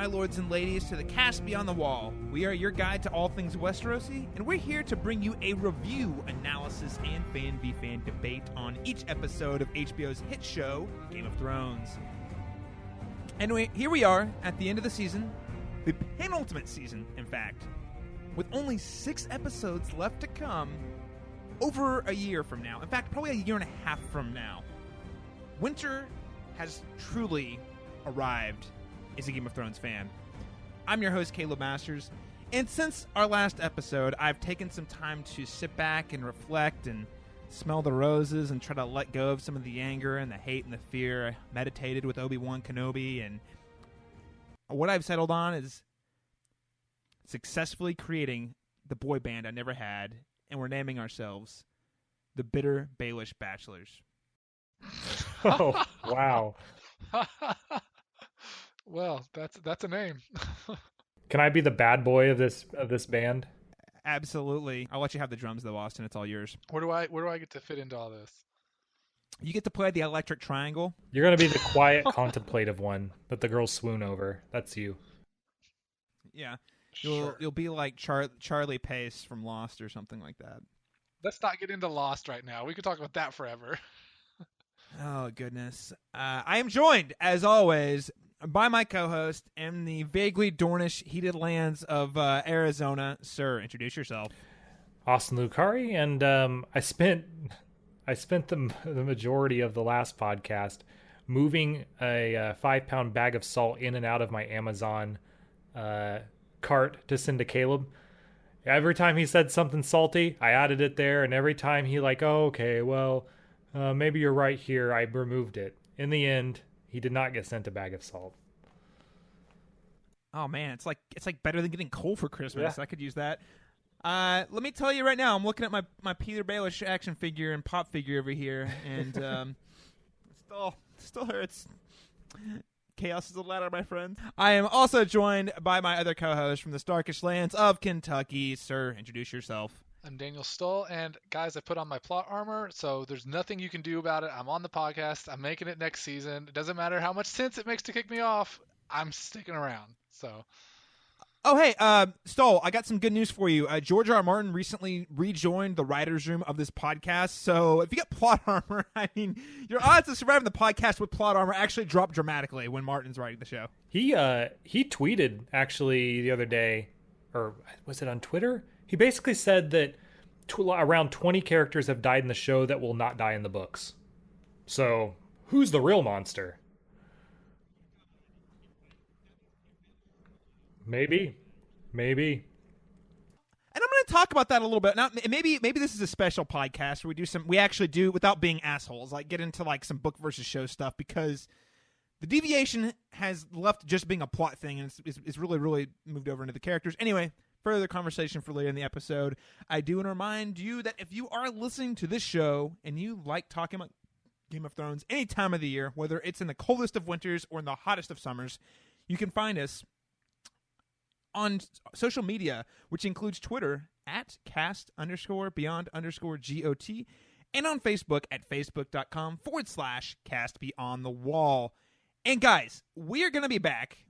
lords and ladies, to the Cast Beyond the Wall. We are your guide to all things Westerosi, and we're here to bring you a review, analysis, and fan v fan debate on each episode of HBO's hit show, Game of Thrones. And here we are at the end of the season, the penultimate season, in fact, with only 6 episodes left to come over a year from now. In fact, probably a year and a half from now. Winter has truly arrived as a Game of Thrones fan. I'm your host, Caleb Masters, and since our last episode, I've taken some time to sit back and reflect and smell the roses and try to let go of some of the anger and the hate and the fear. I meditated with Obi-Wan Kenobi, and what I've settled on is successfully creating the boy band I never had, and we're naming ourselves the Bitter Baelish Bachelors. Oh, wow. Well, that's a name. Can I be the bad boy of this band? Absolutely. I'll let you have the drums though, Austin. It's all yours. Where do I get to fit into all this? You get to play the electric triangle. You're going to be the quiet, contemplative one that the girls swoon over. That's you. Yeah. Sure. You'll be like Charlie Pace from Lost or something like that. Let's not get into Lost right now. We could talk about that forever. Oh, goodness. I am joined, as always, by my co-host in the vaguely Dornish heated lands of Arizona. Sir, introduce yourself. Austin Lucari, and I spent the majority of the last podcast moving a 5-pound bag of salt in and out of my Amazon cart to send to Caleb. Every time he said something salty, I added it there, and every time he okay, well, maybe you're right here, I removed it. In the end, he did not get sent a bag of salt. Oh man, it's like better than getting coal for Christmas. Yeah. I could use that. Let me tell you right now, I'm looking at my Peter Baelish action figure and pop figure over here, and still hurts. Chaos is a ladder, my friend. I am also joined by my other co-host from the Starkish lands of Kentucky. Sir, introduce yourself. I'm Daniel Stull, and guys, I put on my plot armor, so there's nothing you can do about it. I'm on the podcast. I'm making it next season. It doesn't matter how much sense it makes to kick me off. I'm sticking around. So. Oh, hey, Stull, I got some good news for you. George R. R. Martin recently rejoined the writer's room of this podcast, so if you got plot armor, I mean, your odds of surviving the podcast with plot armor actually drop dramatically when Martin's writing the show. He tweeted, actually, the other day, or was it on Twitter? He basically said that around 20 characters have died in the show that will not die in the books. So, who's the real monster? Maybe. And I'm going to talk about that a little bit. Now, maybe this is a special podcast where we actually do, without being assholes, like get into like some book versus show stuff, because the deviation has left just being a plot thing, and it's really, really moved over into the characters. Anyway, further conversation for later in the episode. I do want to remind you that if you are listening to this show and you like talking about Game of Thrones any time of the year, whether it's in the coldest of winters or in the hottest of summers, you can find us on social media, which includes Twitter at cast_beyond_GOT, and on Facebook at facebook.com/castbeyondthewall. And guys, we are going to be back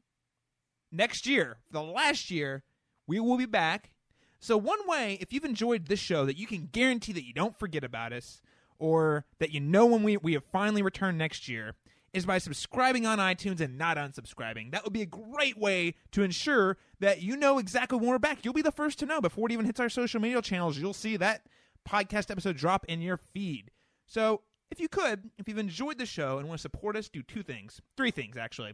next year. For the last year, we will be back. So one way, if you've enjoyed this show, that you can guarantee that you don't forget about us, or that you know when we have finally returned next year, is by subscribing on iTunes and not unsubscribing. That would be a great way to ensure that you know exactly when we're back. You'll be the first to know before it even hits our social media channels. You'll see that podcast episode drop in your feed. So if you've enjoyed the show and want to support us, do 2 things. 3 things, actually.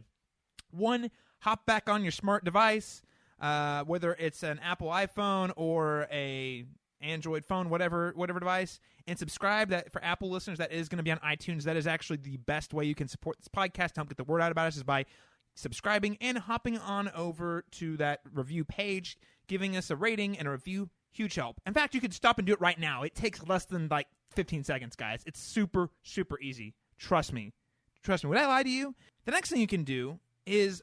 1, hop back on your smart device, whether it's an Apple iPhone or a Android phone, whatever device, and subscribe. That for Apple listeners, that is going to be on iTunes. That is actually the best way you can support this podcast, help get the word out about us, is by subscribing and hopping on over to that review page, giving us a rating and a review. Huge help. In fact, you could stop and do it right now. It takes less than 15 seconds, guys. It's super, super easy. Trust me. Would I lie to you? The next thing you can do is,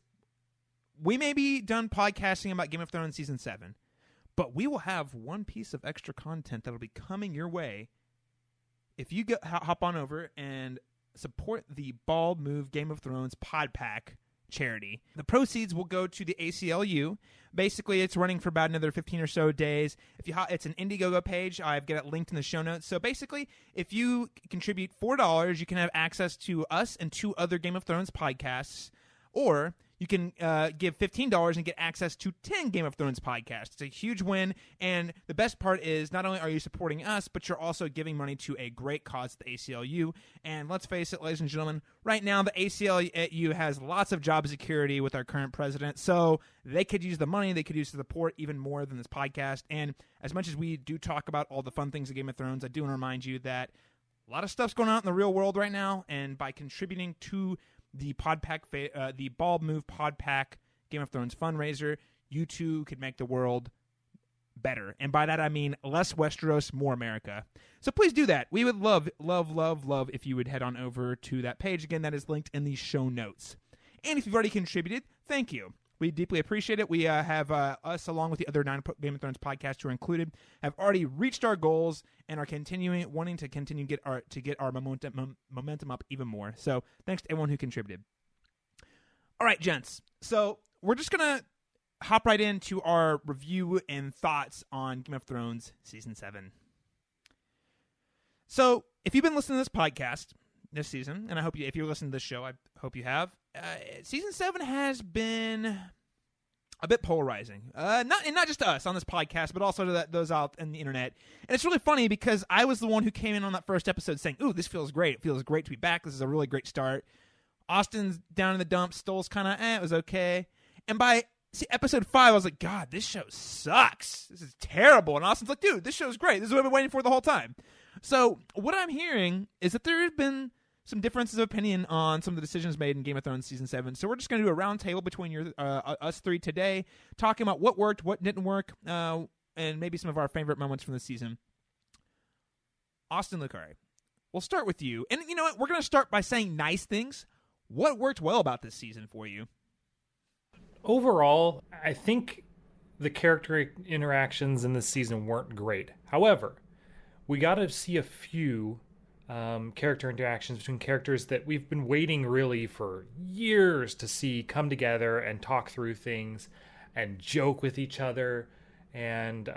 we may be done podcasting about Game of Thrones Season 7, but we will have one piece of extra content that will be coming your way if you hop on over and support the Bald Move Game of Thrones pod pack charity. The proceeds will go to the ACLU. Basically, it's running for about another 15 or so days. It's an Indiegogo page. I've got it linked in the show notes. So basically, if you contribute $4, you can have access to us and 2 other Game of Thrones podcasts, or you can give $15 and get access to 10 Game of Thrones podcasts. It's a huge win, and the best part is not only are you supporting us, but you're also giving money to a great cause, the ACLU. And let's face it, ladies and gentlemen, right now the ACLU has lots of job security with our current president, so they could use the money, they could use the support even more than this podcast. And as much as we do talk about all the fun things of Game of Thrones, I do want to remind you that a lot of stuff's going on in the real world right now, and by contributing to the the Bald Move Pod Pack Game of Thrones fundraiser, you too could make the world better. And by that I mean less Westeros, more America. So please do that. We would love if you would head on over to that page. Again, that is linked in the show notes. And if you've already contributed, thank you. We deeply appreciate it. We have us, along with the other 9 Game of Thrones podcasts who are included, have already reached our goals and are wanting to continue get our momentum up even more. So thanks to everyone who contributed. All right, gents. So we're just gonna hop right into our review and thoughts on Game of Thrones season 7. So if you've been listening to this podcast this season, and I hope if you're listening to this show, I hope you have. Season 7 has been a bit polarizing. Not just to us on this podcast, but also to those out in the internet. And it's really funny because I was the one who came in on that first episode saying, "Ooh, this feels great. It feels great to be back. This is a really great start." Austin's down in the dumps. Stull's kind of, it was okay. And by episode 5, I was like, God, this show sucks. This is terrible. And Austin's like, dude, this show's great. This is what I've been waiting for the whole time. So what I'm hearing is that there have been some differences of opinion on some of the decisions made in Game of Thrones Season 7. So we're just going to do a round table between us 3 today, talking about what worked, what didn't work, and maybe some of our favorite moments from the season. Austin Lucari, we'll start with you. And you know what? We're going to start by saying nice things. What worked well about this season for you? Overall, I think the character interactions in this season weren't great. However, we got to see a few character interactions between characters that we've been waiting really for years to see come together and talk through things and joke with each other and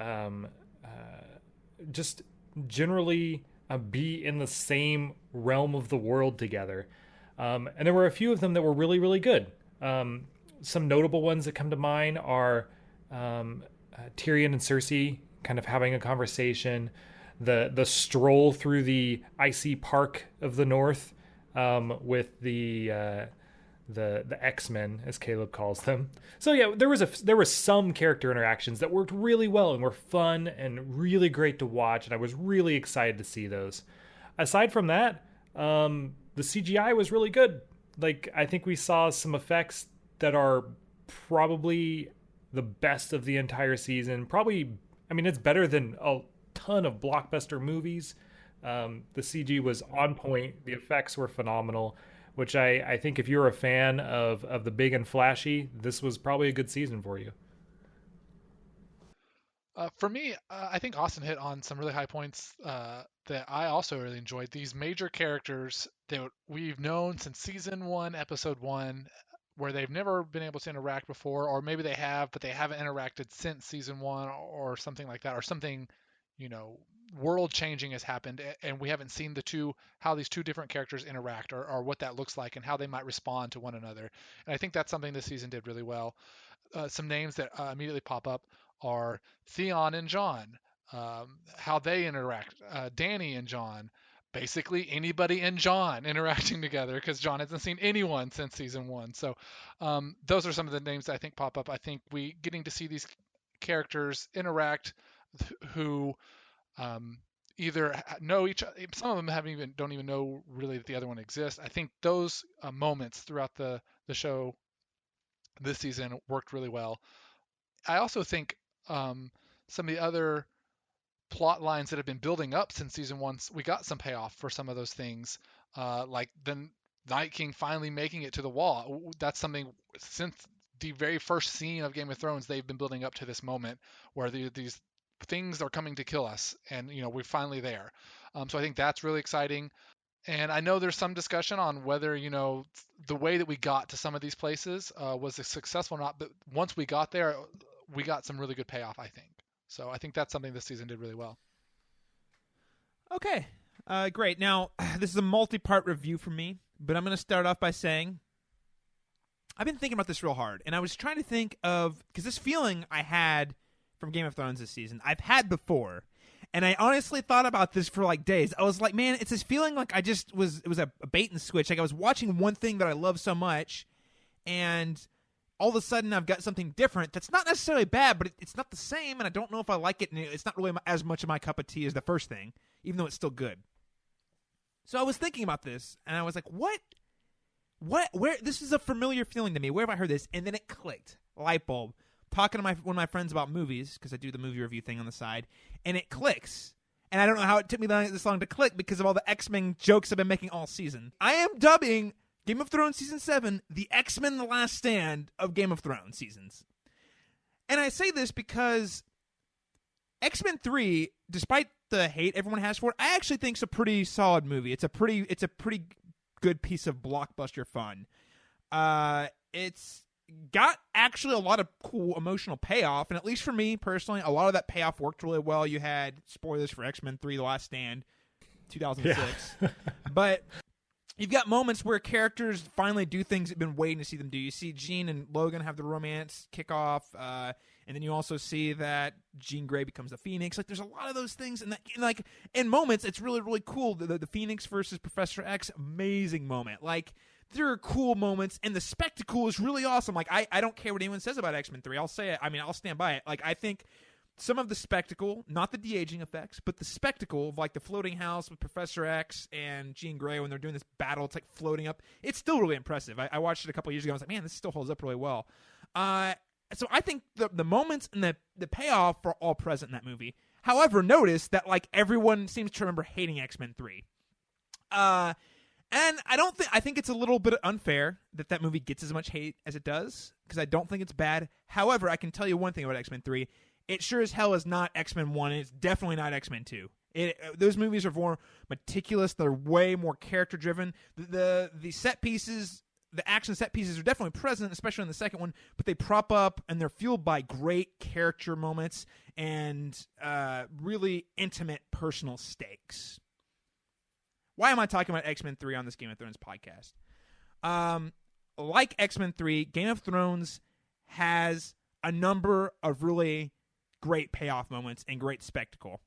just generally be in the same realm of the world together. And there were a few of them that were really, really good. Some notable ones that come to mind are Tyrion and Cersei kind of having a conversation, the stroll through the icy park of the north with the X-Men, as Caleb calls them. So yeah, there was some character interactions that worked really well and were fun and really great to watch, and I was really excited to see those. Aside from that, the CGI was really good. Like, I think we saw some effects that are probably the best of the entire season. It's better than a ton of blockbuster movies. The CG was on point. The effects were phenomenal, which I think if you're a fan of the big and flashy, this was probably a good season for you. For me, I think Austin hit on some really high points that I also really enjoyed. These major characters that we've known since season 1, episode 1, where they've never been able to interact before, or maybe they have, but they haven't interacted since season 1 or something like that, or something, world changing has happened, and we haven't seen how these two different characters interact or what that looks like and how they might respond to one another. And I think that's something this season did really well. Some names that immediately pop up are Theon and Jon, how they interact, Dany and Jon, basically anybody and Jon interacting together, because Jon hasn't seen anyone since season 1. So those are some of the names that I think pop up. I think we getting to see these characters interact who either know each other. Some of them don't even know really that the other one exists. I think those moments throughout the show this season worked really well. I also think some of the other plot lines that have been building up since season 1, we got some payoff for some of those things, like the Night King finally making it to the wall. That's something since the very first scene of Game of Thrones they've been building up to this moment where these things are coming to kill us, and we're finally there. So I think that's really exciting. And I know there's some discussion on whether, the way that we got to some of these places was successful or not. But once we got there, we got some really good payoff, I think. So I think that's something this season did really well. Okay, great. Now, this is a multi-part review for me, but I'm going to start off by saying I've been thinking about this real hard, and I was trying to think of, because this feeling I had from Game of Thrones this season, I've had before. And I honestly thought about this for like days. I was like, man, it's this feeling like it was a bait and switch. Like I was watching one thing that I love so much, and all of a sudden I've got something different that's not necessarily bad, but it's not the same, and I don't know if I like it, and it's not really as much of my cup of tea as the first thing, even though it's still good. So I was thinking about this, and I was like, where, this is a familiar feeling to me. Where have I heard this? And then it clicked. Light bulb. Talking to one of my friends about movies, because I do the movie review thing on the side, and it clicks. And I don't know how it took me this long to click because of all the X-Men jokes I've been making all season. I am dubbing Game of Thrones Season 7 the X-Men The Last Stand of Game of Thrones seasons. And I say this because X-Men 3, despite the hate everyone has for it, I actually think it's a pretty solid movie. It's a pretty good piece of blockbuster fun. It's got actually a lot of cool emotional payoff, and at least for me personally, a lot of that payoff worked really well. You had spoilers for X-Men 3 The Last Stand 2006. Yeah. But you've got moments where characters finally do things you've been waiting to see them do. You see Jean and Logan have the romance kick off, and then you also see that Jean Grey becomes the Phoenix. Like, there's a lot of those things, and in moments, it's really, really cool. The Phoenix versus Professor X, amazing moment. Like, there are cool moments, and the spectacle is really awesome. Like, I don't care what anyone says about X-Men 3. I'll say it. I mean, I'll stand by it. Like, I think some of the spectacle, not the de-aging effects, but the spectacle of, like, the floating house with Professor X and Jean Grey when they're doing this battle, it's, like, floating up. It's still really impressive. I watched it a couple years ago. I was like, man, this still holds up really well. So I think the moments and the payoff are all present in that movie. However, notice that, like, everyone seems to remember hating X-Men 3. And I think it's a little bit unfair that movie gets as much hate as it does, because I don't think it's bad. However, I can tell you one thing about X-Men 3. It sure as hell is not X-Men 1, and it's definitely not X-Men 2. Those movies are more meticulous. They're way more character-driven. The set pieces, the action set pieces are definitely present, especially in the second one, but they prop up, and they're fueled by great character moments and really intimate personal stakes. Why am I talking about X-Men 3 on this Game of Thrones podcast? Like X-Men 3, Game of Thrones has a number of really great payoff moments and great spectacle.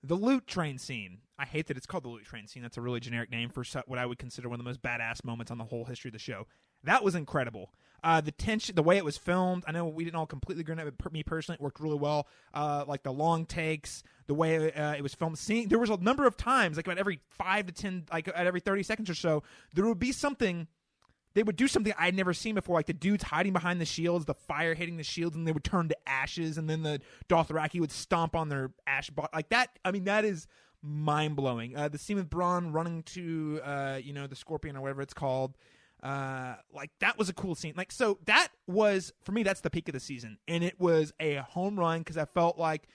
The loot train scene. I hate that it's called the loot train scene. That's a really generic name for what I would consider one of the most badass moments on the whole history of the show. That was incredible. The tension, the way it was filmed, I know we didn't all completely agree on it, but me personally, it worked really well. Like the long takes, the way it was filmed. There was a number of times, like about every 5 to 10, like at every 30 seconds or so, there would be something. They would do something I'd never seen before, like the dudes hiding behind the shields, the fire hitting the shields, and they would turn to ashes, and then the Dothraki would stomp on their ash like that. I mean, that is mind-blowing. The scene with Bronn running to, the Scorpion or whatever it's called, like that was a cool scene. Like, so that was, for me, that's the peak of the season, and it was a home run because I felt like,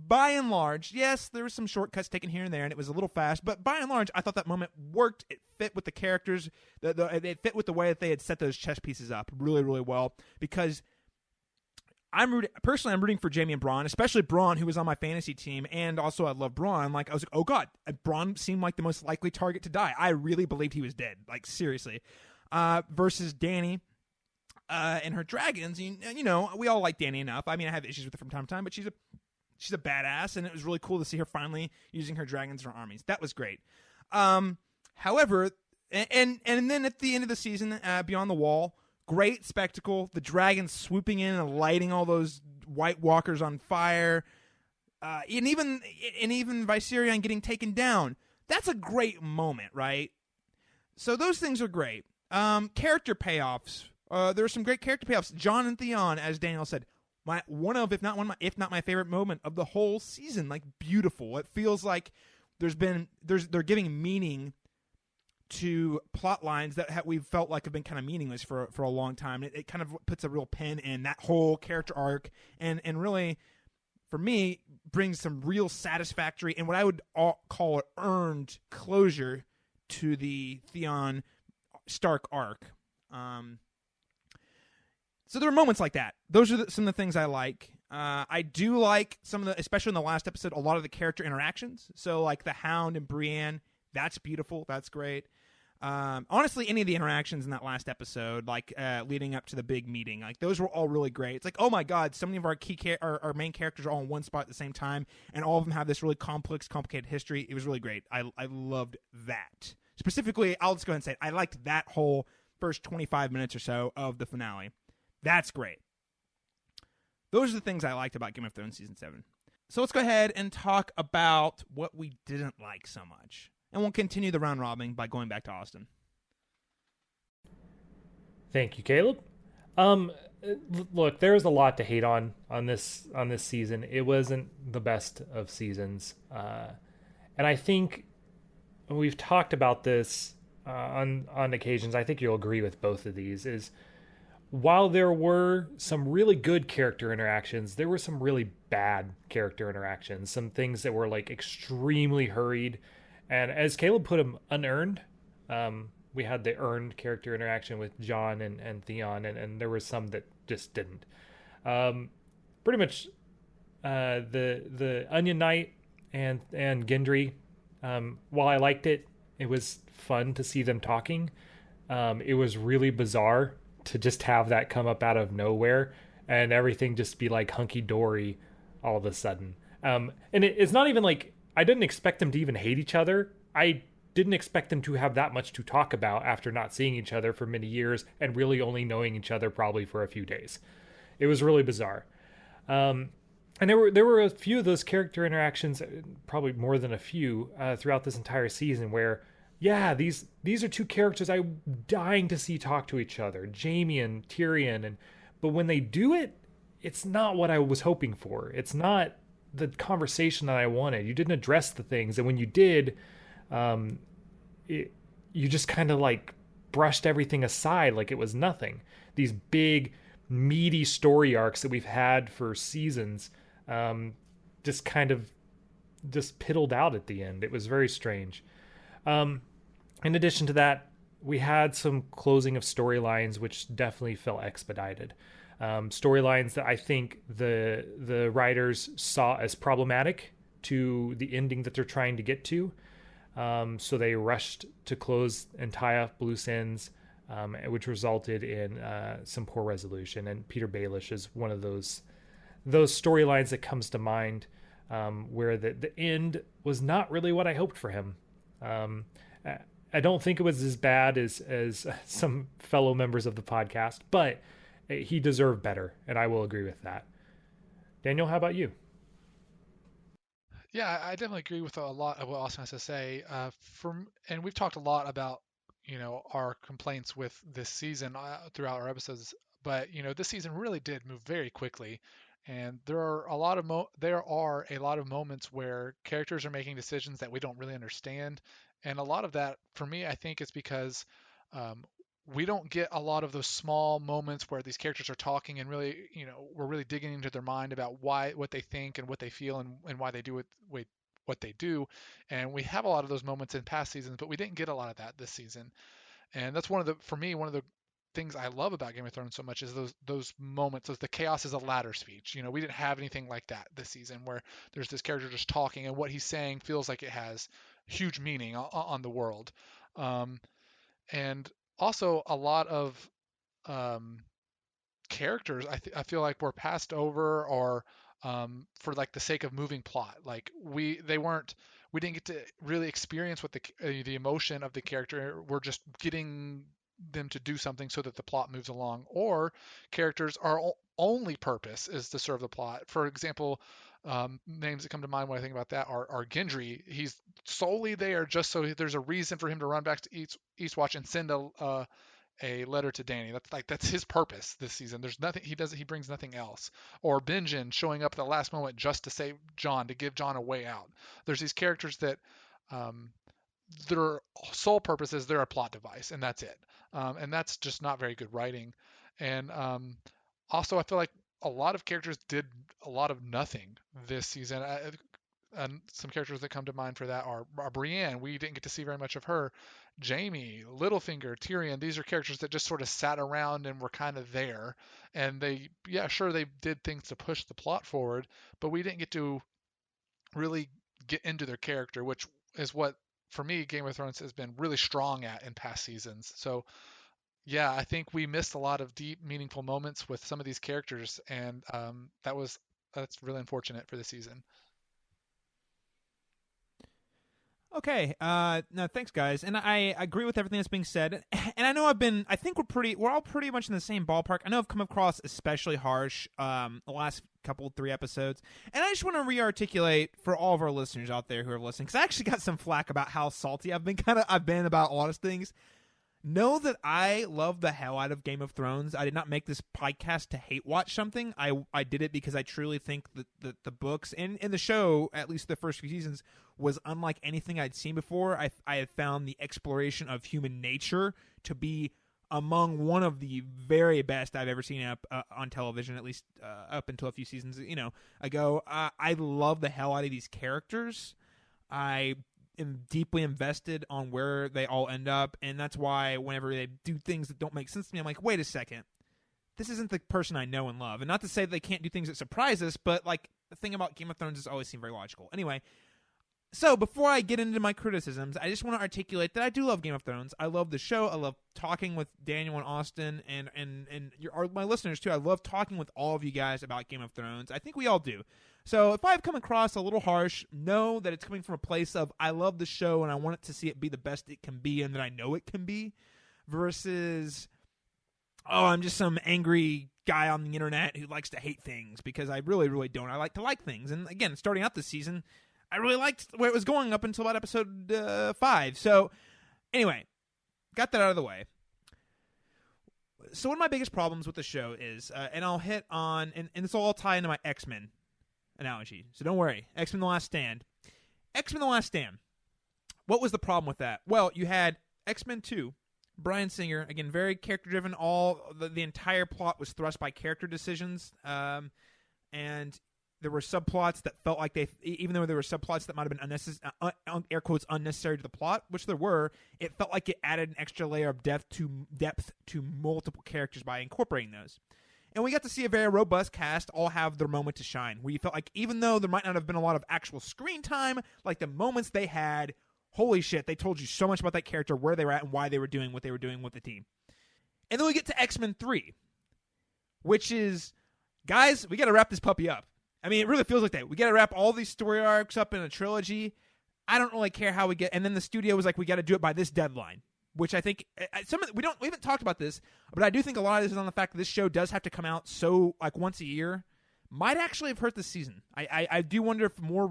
by and large, yes, there were some shortcuts taken here and there, and it was a little fast, but by and large, I thought that moment worked. It fit with the characters. It fit with the way that they had set those chess pieces up really, really well, because I'm rooting for Jaime and Bronn, especially Bronn, who was on my fantasy team, and also I love Bronn. Like, I was like, oh god, Bronn seemed like the most likely target to die. I really believed he was dead, like, seriously. Versus Dany and her dragons. You know, we all like Dany enough. I mean, I have issues with her from time to time, but she's a badass, and it was really cool to see her finally using her dragons and her armies. That was great. However, and then at the end of the season, Beyond the Wall, great spectacle. The dragons swooping in and lighting all those White Walkers on fire, and even Viserion getting taken down. That's a great moment, right? So those things are great. Character payoffs. There are some great character payoffs. Jon and Theon, as Daniel said, if not my favorite moment of the whole season. Like, beautiful. It feels like they're giving meaning to plot lines that we've felt like have been kind of meaningless for a long time. It kind of puts a real pin in that whole character arc, and really, for me, brings some real satisfactory and what I would call earned closure to the Theon Stark arc. So there are moments like that. Those are some of the things I like. I do like some of the, especially in the last episode, a lot of the character interactions. So like the Hound and Brienne, that's beautiful. That's great. Honestly, any of the interactions in that last episode, like leading up to the big meeting, like those were all really great. It's like, oh my god, so many of our our main characters are all in one spot at the same time, and all of them have this really complex, complicated history. It was really great. I loved that. Specifically, I'll just go ahead and say it. I liked that whole first 25 minutes or so of the finale. That's great. Those are the things I liked about Game of Thrones Season 7. So let's go ahead and talk about what we didn't like so much. And we'll continue the round robin by going back to Austin. Thank you, Caleb. Look, there's a lot to hate on this season. It wasn't the best of seasons, and I think we've talked about this on occasions. I think you'll agree with both of these. Is while there were some really good character interactions, there were some really bad character interactions. Some things that were like extremely hurried. And as Caleb put them, unearned. We had the earned character interaction with Jon and Theon, and there were some that just didn't. Pretty much the Onion Knight and Gendry, while I liked it, it was fun to see them talking. It was really bizarre to just have that come up out of nowhere and everything just be like hunky-dory all of a sudden. And it's not even like I didn't expect them to even hate each other. I didn't expect them to have that much to talk about after not seeing each other for many years and really only knowing each other probably for a few days. It was really bizarre. And there were a few of those character interactions, probably more than a few, throughout this entire season where, yeah, these are two characters I'm dying to see talk to each other, Jaime and Tyrion, but when they do it, it's not what I was hoping for. It's not the conversation that I wanted. You didn't address the things, and when you did, you just kind of like brushed everything aside like it was nothing. These big, meaty story arcs that we've had for seasons, just kind of just piddled out at the end. It was very strange. In addition to that, we had some closing of storylines, which definitely felt expedited. Storylines that I think the writers saw as problematic to the ending that they're trying to get to. So they rushed to close and tie up loose ends, which resulted in some poor resolution. And Peter Baelish is one of those storylines that comes to mind, where the end was not really what I hoped for him. I don't think it was as bad as some fellow members of the podcast, but he deserved better, and I will agree with that. Daniel, how about you? Yeah, I definitely agree with a lot of what Austin has to say. And we've talked a lot about, our complaints with this season throughout our episodes. But this season really did move very quickly, and there are a lot of moments where characters are making decisions that we don't really understand, and a lot of that, for me, I think is because um, we don't get a lot of those small moments where these characters are talking and really, we're really digging into their mind about what they think and what they feel and why they do what they do. And we have a lot of those moments in past seasons, but we didn't get a lot of that this season. And that's for me, one of the things I love about Game of Thrones so much is those moments, the chaos is a ladder speech. We didn't have anything like that this season where there's this character just talking and what he's saying feels like it has huge meaning on the world. And also a lot of um, characters I feel like were passed over or for like the sake of moving plot. Like we didn't get to really experience what the emotion of the character. We're just getting them to do something so that the plot moves along. Or characters are only purpose is to serve the plot. For example, names that come to mind when I think about that are Gendry. He's solely there just so there's a reason for him to run back to Eastwatch and send a letter to Dany. That's his purpose this season. There's nothing he does. He brings nothing else. Or Benjen showing up at the last moment just to save Jon, to give Jon a way out. There's these characters that their sole purpose is they're a plot device, and that's it. And that's just not very good writing. And also, I feel like a lot of characters did a lot of nothing this season. And some characters that come to mind for that are Brienne. We didn't get to see very much of her. Jaime, Littlefinger, Tyrion. These are characters that just sort of sat around and were kind of there. And they, yeah, sure, they did things to push the plot forward, but we didn't get to really get into their character, which is what, for me, Game of Thrones has been really strong at in past seasons. So, yeah, I think we missed a lot of deep, meaningful moments with some of these characters, and that's really unfortunate for the season. Okay. No, thanks, guys. And I agree with everything that's being said. And I know I think we're all pretty much in the same ballpark. I know I've come across especially harsh the last couple, 3 episodes. And I just want to re-articulate for all of our listeners out there who are listening, because I actually got some flack about how salty I've been about a lot of things. Know that I love the hell out of Game of Thrones. I did not make this podcast to hate watch something. I did it because I truly think that the books and the show, at least the first few seasons, was unlike anything I'd seen before. I have found the exploration of human nature to be among one of the very best I've ever seen up on television, at least up until a few seasons ago. I love the hell out of these characters. I am deeply invested on where they all end up, and that's why whenever they do things that don't make sense to me, I'm like, wait a second, this isn't the person I know and love. And not to say that they can't do things that surprise us, but like the thing about Game of Thrones has always seemed very logical. Anyway, so before I get into my criticisms, I just want to articulate that I do love Game of Thrones. I love the show. I love talking with Daniel and Austin and my listeners too. I love talking with all of you guys about Game of Thrones. I think we all do. So if I've come across a little harsh, know that it's coming from a place of I love the show and I want it to see it be the best it can be and that I know it can be, versus, oh, I'm just some angry guy on the internet who likes to hate things, because I really, really don't. I like to like things. And again, starting out this season, I really liked where it was going up until about episode 5. So anyway, got that out of the way. So one of my biggest problems with the show is, and I'll hit on, and this will all tie into my X-Men analogy, so don't worry. X-Men The Last Stand. X-Men The Last Stand. What was the problem with that? Well, you had X-Men 2, Bryan Singer, again, very character-driven. All the entire plot was thrust by character decisions, and there were subplots that felt like even though there were subplots that might have been unnecessary, air quotes, unnecessary to the plot, which there were, it felt like it added an extra layer of depth to multiple characters by incorporating those. And we got to see a very robust cast all have their moment to shine, where you felt like even though there might not have been a lot of actual screen time, like the moments they had, holy shit, they told you so much about that character, where they were at, and why they were doing what they were doing with the team. And then we get to X-Men 3, which is, guys, we got to wrap this puppy up. I mean, it really feels like that. We got to wrap all these story arcs up in a trilogy. I don't really care how we get, and then the studio was like, we got to do it by this deadline. Which I think we haven't talked about this, but I do think a lot of this is on the fact that this show does have to come out so like once a year. Might actually have hurt this season. I do wonder if more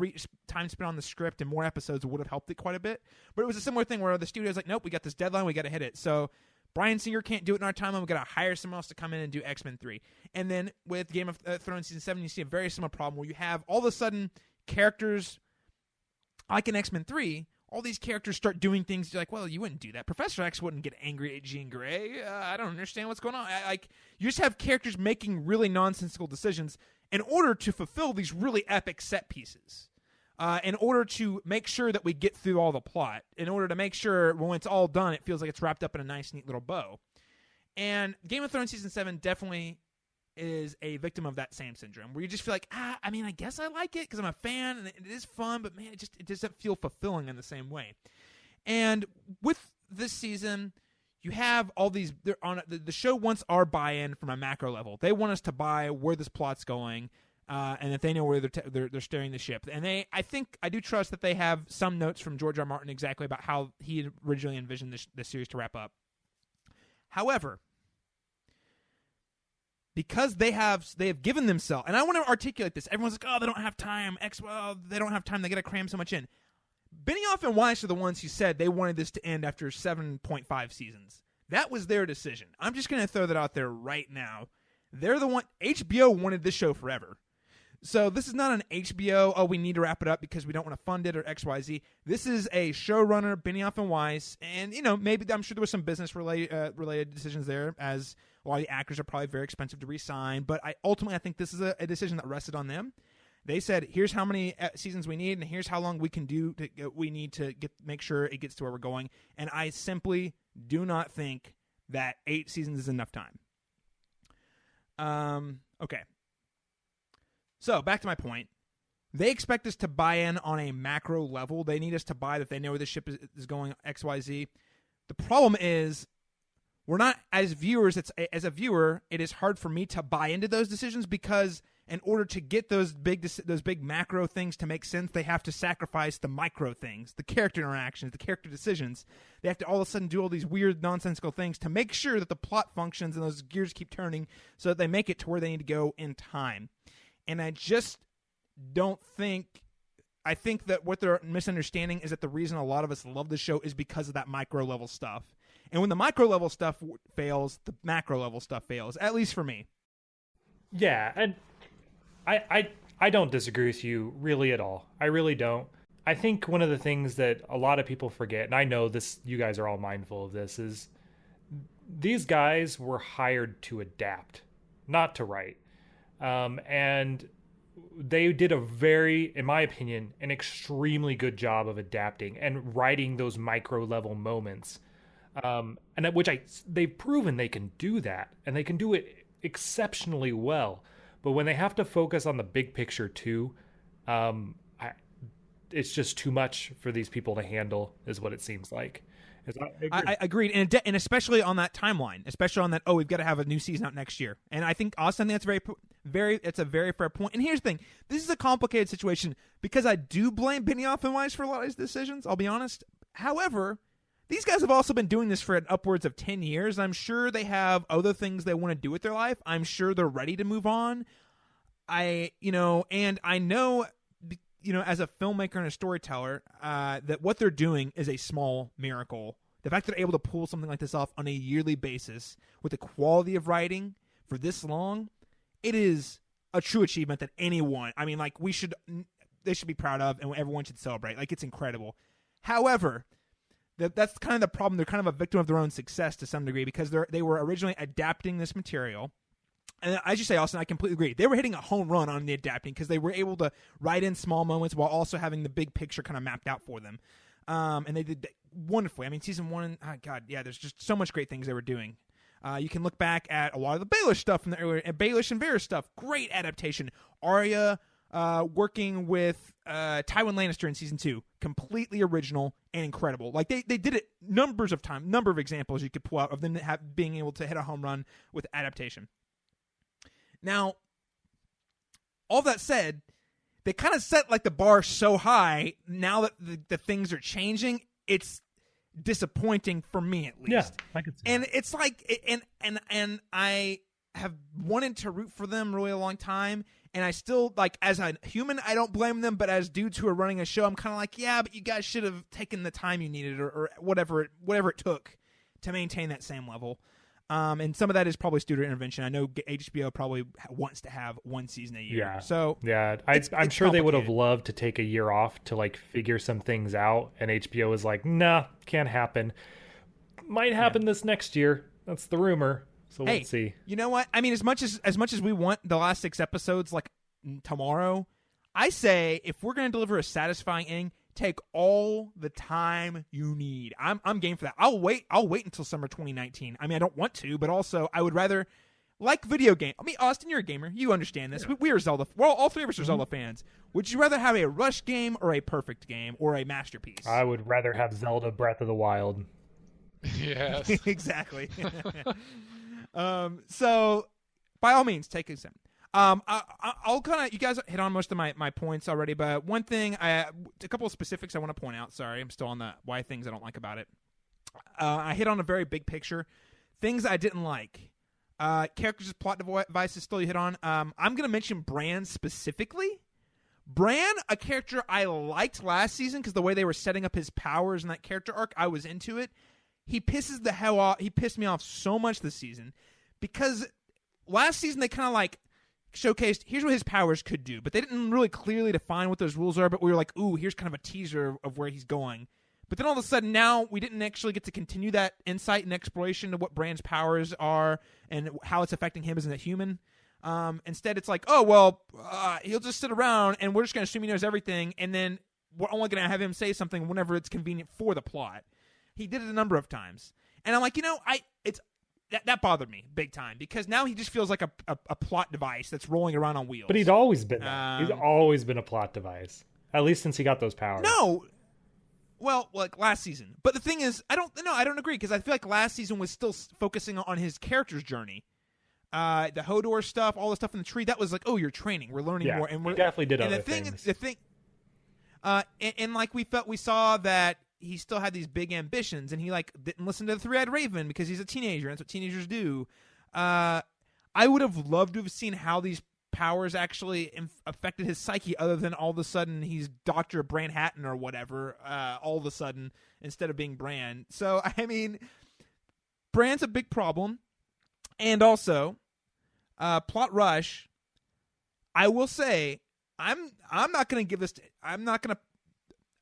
time spent on the script and more episodes would have helped it quite a bit. But it was a similar thing where the studio's like, nope, we got this deadline, we got to hit it. So Bryan Singer can't do it in our time, and we got to hire someone else to come in and do X-Men 3. And then with Game of Thrones season 7, you see a very similar problem where you have all of a sudden characters like in X-Men 3. All these characters start doing things you're like, well, you wouldn't do that. Professor X wouldn't get angry at Jean Grey. I don't understand what's going on. You just have characters making really nonsensical decisions in order to fulfill these really epic set pieces, in order to make sure that we get through all the plot, in order to make sure when it's all done, it feels like it's wrapped up in a nice, neat little bow. And Game of Thrones Season 7 definitely is a victim of that same syndrome, where you just feel like, I mean, I guess I like it because I'm a fan and it is fun, but man, it doesn't feel fulfilling in the same way. And with this season, you have all these. The show wants our buy-in from a macro level. They want us to buy where this plot's going, and that they know where they're steering the ship. And I do trust that they have some notes from George R. R. Martin exactly about how he originally envisioned this series to wrap up. However, because they have given themselves, and I want to articulate this. Everyone's like, oh, they don't have time. They don't have time. They got to cram so much in. Benioff and Weiss are the ones who said they wanted this to end after 7.5 seasons. That was their decision. I'm just going to throw that out there right now. They're the one. HBO wanted this show forever. So this is not an HBO, oh, we need to wrap it up because we don't want to fund it or XYZ. This is a showrunner, Benioff and Weiss, and, maybe I'm sure there was some business-related decisions there, as a lot of the actors are probably very expensive to re-sign, but ultimately I think this is a decision that rested on them. They said, here's how many seasons we need, and here's how long we need to make sure it gets to where we're going, and I simply do not think that 8 seasons is enough time. Okay. So, back to my point. They expect us to buy in on a macro level. They need us to buy that they know where the ship is going, XYZ. The problem is, we're not, as viewers, as a viewer, it is hard for me to buy into those decisions because in order to get those big macro things to make sense, they have to sacrifice the micro things, the character interactions, the character decisions. They have to all of a sudden do all these weird, nonsensical things to make sure that the plot functions and those gears keep turning so that they make it to where they need to go in time. And I just don't think... I think that what they're misunderstanding is that the reason a lot of us love the show is because of that micro-level stuff. And when the micro-level stuff fails, the macro-level stuff fails, at least for me. Yeah, and I don't disagree with you really at all. I really don't. I think one of the things that a lot of people forget, and I know this, you guys are all mindful of this, is these guys were hired to adapt, not to write. And they did in my opinion, an extremely good job of adapting and writing those micro level moments. They've proven they can do that, and they can do it exceptionally well. But when they have to focus on the big picture too, it's just too much for these people to handle, is what it seems like. I agreed, and especially on that timeline, especially on that. Oh, we've got to have a new season out next year, and I think Austin, that's it's a very fair point. And here's the thing: this is a complicated situation because I do blame Benioff and Weiss for a lot of these decisions. I'll be honest. However, these guys have also been doing this for upwards of 10 years. I'm sure they have other things they want to do with their life. I'm sure they're ready to move on. And I know. As a filmmaker and a storyteller, that what they're doing is a small miracle. The fact that they're able to pull something like this off on a yearly basis with the quality of writing for this long, it is a true achievement that anyone, they should be proud of, and everyone should celebrate. Like, it's incredible. However, that's kind of the problem. They're kind of a victim of their own success to some degree because they were originally adapting this material. And as you say, Austin, I completely agree. They were hitting a home run on the adapting because they were able to write in small moments while also having the big picture kind of mapped out for them. And they did wonderfully. season 1, there's just so much great things they were doing. You can look back at a lot of the Baelish stuff from the earlier, Baelish and Varys stuff. Great adaptation. Arya working with Tywin Lannister in season 2. Completely original and incredible. Like, they did it number of examples you could pull out of them being able to hit a home run with adaptation. Now, all that said, they kind of set the bar so high. Now that the things are changing, it's disappointing for me at least. Yeah, I could see. And it's and I have wanted to root for them really a long time. And I still, as a human, I don't blame them. But as dudes who are running a show, I'm kind of yeah, but you guys should have taken the time you needed, or whatever it took to maintain that same level. And some of that is probably studio intervention. I know HBO probably wants to have one season a year. Yeah. So I'm sure they would have loved to take a year off to figure some things out, and HBO was like, "Nah, can't happen. Might happen this next year. That's the rumor." So let's see. You know what? As much as we want the last 6 episodes tomorrow, I say if we're going to deliver a satisfying ending, take all the time you need. I'm game for that. I'll wait until summer 2019. I don't want to, but also I would rather video game. Austin, you're a gamer. You understand this. We are Zelda. Well, all 3 of us are Zelda fans. Would you rather have a rush game or a perfect game or a masterpiece? I would rather have Zelda Breath of the Wild. Yes. Exactly. So by all means, take a second. I'll kind of, you guys hit on most of my points already, but one thing, a couple of specifics I want to point out. Sorry, I'm still on the why things I don't like about it. I hit on a very big picture. Things I didn't like. Characters, plot devices, still you hit on. I'm going to mention Bran specifically. Bran, a character I liked last season because the way they were setting up his powers in that character arc, I was into it. He pisses the hell off. He pissed me off so much this season because last season they kind of showcased, here's what his powers could do, but they didn't really clearly define what those rules are, but we were like, ooh, here's kind of a teaser of where he's going. But then all of a sudden now we didn't actually get to continue that insight and exploration of what Bran's powers are and how it's affecting him as a human. Instead, it's like, oh, well, he'll just sit around and we're just going to assume he knows everything, and then we're only going to have him say something whenever it's convenient for the plot. He did it a number of times. And I'm like, that bothered me big time, because now he just feels like a plot device that's rolling around on wheels. But he'd always been that. He's always been a plot device, at least since he got those powers. No. Well, like last season. But the thing is, I don't agree, because I feel like last season was still focusing on his character's journey. The Hodor stuff, all the stuff in the tree, that was like, oh, you're training. We're learning more. And we definitely did other things. And like we saw that he still had these big ambitions, and he like didn't listen to the Three-Eyed Raven because he's a teenager, and that's what teenagers do. I would have loved to have seen how these powers actually affected his psyche, other than all of a sudden he's Dr. Bran Hatton or whatever, all of a sudden, instead of being Bran. So, I mean, Bran's a big problem. And also, plot rush, I will say, I'm not going to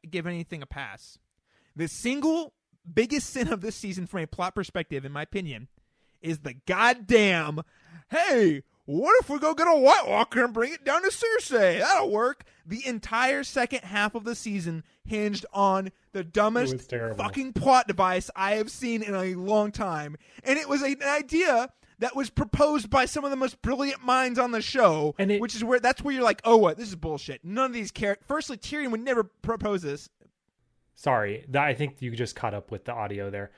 give anything a pass. The single biggest sin of this season from a plot perspective, in my opinion, is the goddamn, hey, what if we go get a White Walker and bring it down to Cersei? That'll work. The entire second half of the season hinged on the dumbest fucking plot device I have seen in a long time. And it was an idea that was proposed by some of the most brilliant minds on the show, which is that's where you're like, oh, what? This is bullshit. None of these characters. Firstly, Tyrion would never propose this. Sorry, I think you just caught up with the audio there.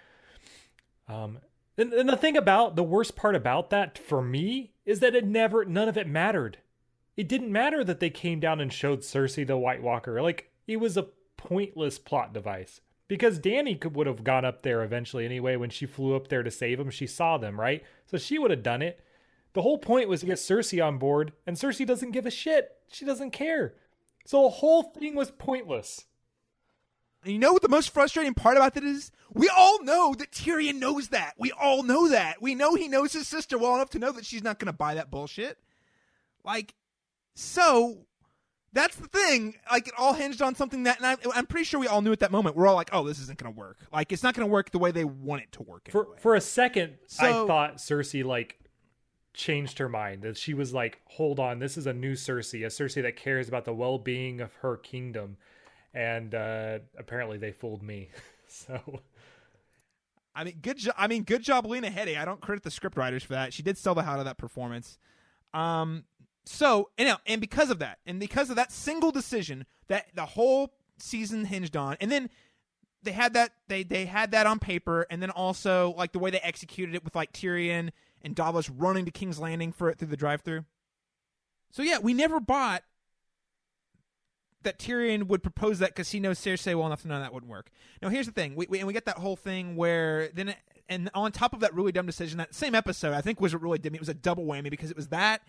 And the worst part about that for me is that none of it mattered. It didn't matter that they came down and showed Cersei the White Walker. Like, it was a pointless plot device. Because Dany would have gone up there eventually anyway. When she flew up there to save them, she saw them, right? So she would have done it. The whole point was to get Cersei on board, and Cersei doesn't give a shit. She doesn't care. So the whole thing was pointless. And you know what the most frustrating part about that is? We all know that Tyrion knows that. We all know that. We know he knows his sister well enough to know that she's not going to buy that bullshit. Like, so that's the thing. Like, it all hinged on something that, and I'm pretty sure we all knew at that moment. We're all like, oh, this isn't going to work. Like, it's not going to work the way they want it to work. For a second, I thought Cersei, like, changed her mind. That she was like, hold on, this is a new Cersei. A Cersei that cares about the well-being of her kingdom. And apparently they fooled me. So, I mean, good job, Lena Headey. I don't credit the scriptwriters for that. She did sell the hell out of that performance. So, and because of that, and because of that single decision that the whole season hinged on, and then they had that they had that on paper, and then also like the way they executed it with like Tyrion and Davos running to King's Landing for it through the drive-thru. So yeah, we never bought that Tyrion would propose that because he knows Cersei well enough to know that wouldn't work. Now, here's the thing. We get that whole thing where then, and on top of that really dumb decision, that same episode, I think was what really did me. It was a double whammy because it was that,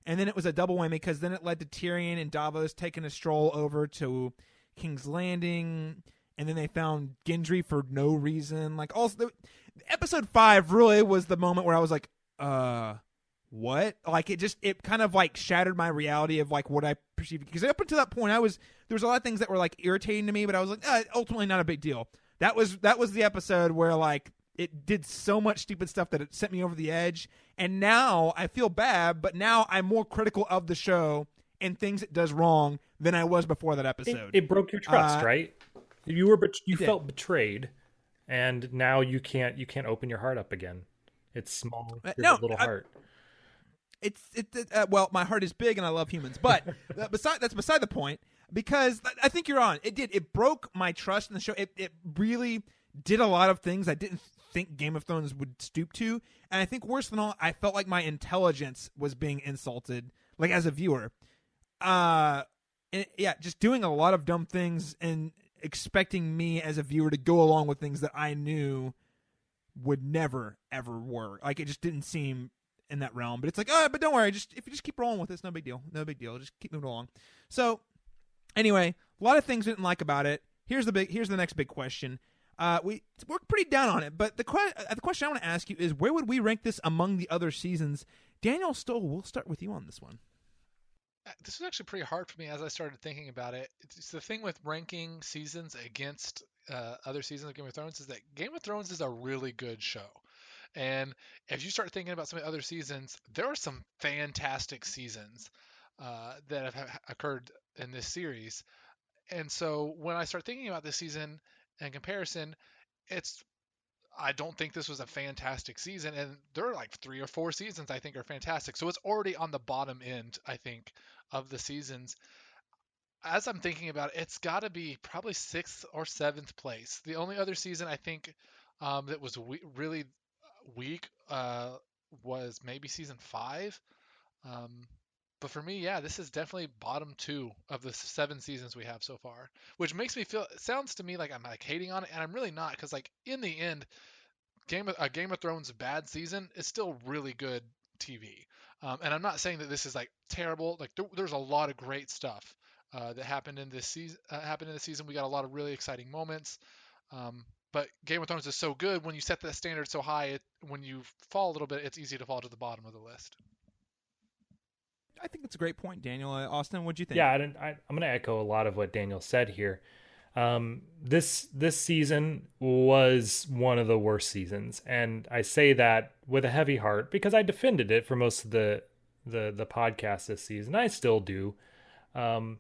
and then it was a double whammy because then it led to Tyrion and Davos taking a stroll over to King's Landing, and then they found Gendry for no reason. Like, also, episode 5 really was the moment where I was like, what? Like, it kind of like shattered my reality of like what I perceived, because up until that point there was a lot of things that were like irritating to me, but I was like, ultimately not a big deal. That was the episode where like it did so much stupid stuff that it sent me over the edge, and now I feel bad, but now I'm more critical of the show and things it does wrong than I was before that episode. It broke your trust, right? You felt betrayed, and now you can't open your heart up again. It's small, little heart. Well, my heart is big and I love humans, but that's beside the point, because I think you're on. It broke my trust in the show. It really did a lot of things I didn't think Game of Thrones would stoop to, and I think worse than all, I felt like my intelligence was being insulted, like as a viewer. Just doing a lot of dumb things and expecting me as a viewer to go along with things that I knew would never ever work. Like, it just didn't seem in that realm, but it's like, but don't worry, if you just keep rolling with this, no big deal, just keep moving along. So anyway, a lot of things we didn't like about it. Here's the next big question. We're pretty down on it, but the question I want to ask you is, where would we rank this among the other seasons? Daniel Stull, we'll start with you on this one. this was actually pretty hard for me as I started thinking about it. It's the thing with ranking seasons against other seasons of Game of Thrones is that Game of Thrones is a really good show. And if you start thinking about some of the other seasons, there are some fantastic seasons that have occurred in this series. And so when I start thinking about this season in comparison, it's I don't think this was a fantastic season, and there are like 3 or 4 seasons I think are fantastic. So it's already on the bottom end, I think, of the seasons. As I'm thinking about it, it's got to be probably 6th or 7th place. The only other season I think that was really weak was maybe season 5. Um, but for me, yeah, this is definitely bottom 2 of the 7 seasons we have so far, which makes me feel. It sounds to me like I'm like hating on it, and I'm really not, because like in the end, Game of Thrones bad season is still really good TV. And I'm not saying that this is like terrible. Like there's a lot of great stuff that happened in this season. We got a lot of really exciting moments. But Game of Thrones is so good when you set that standard so high. When you fall a little bit, it's easy to fall to the bottom of the list. I think that's a great point, Daniel. Austin, what'd you think? Yeah, I'm going to echo a lot of what Daniel said here. This season was one of the worst seasons, and I say that with a heavy heart because I defended it for most of the podcast this season. I still do. The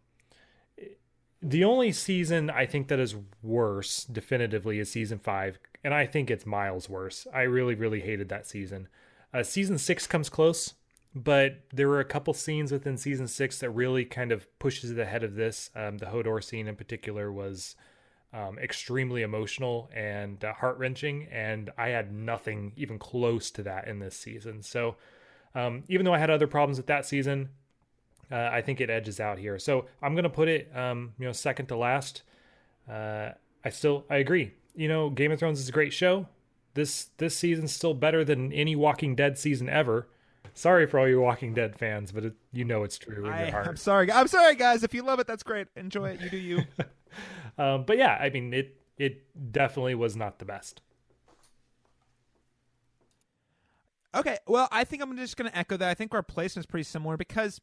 only season I think that is worse definitively is season 5, and I think it's miles worse. I really, really hated that season. Season 6 comes close, but there were a couple scenes within season 6 that really kind of pushes it ahead of this. The Hodor scene in particular was extremely emotional and heart-wrenching, and I had nothing even close to that in this season. So even though I had other problems with that season, I think it edges out here. So I'm going to put it, second to last. I agree. Game of Thrones is a great show. This season's still better than any Walking Dead season ever. Sorry for all your Walking Dead fans, but it's true in your heart. I'm sorry, guys. If you love it, that's great. Enjoy it. You do you. But yeah, I mean, it definitely was not the best. Okay, well, I think I'm just going to echo that. I think our placement is pretty similar because,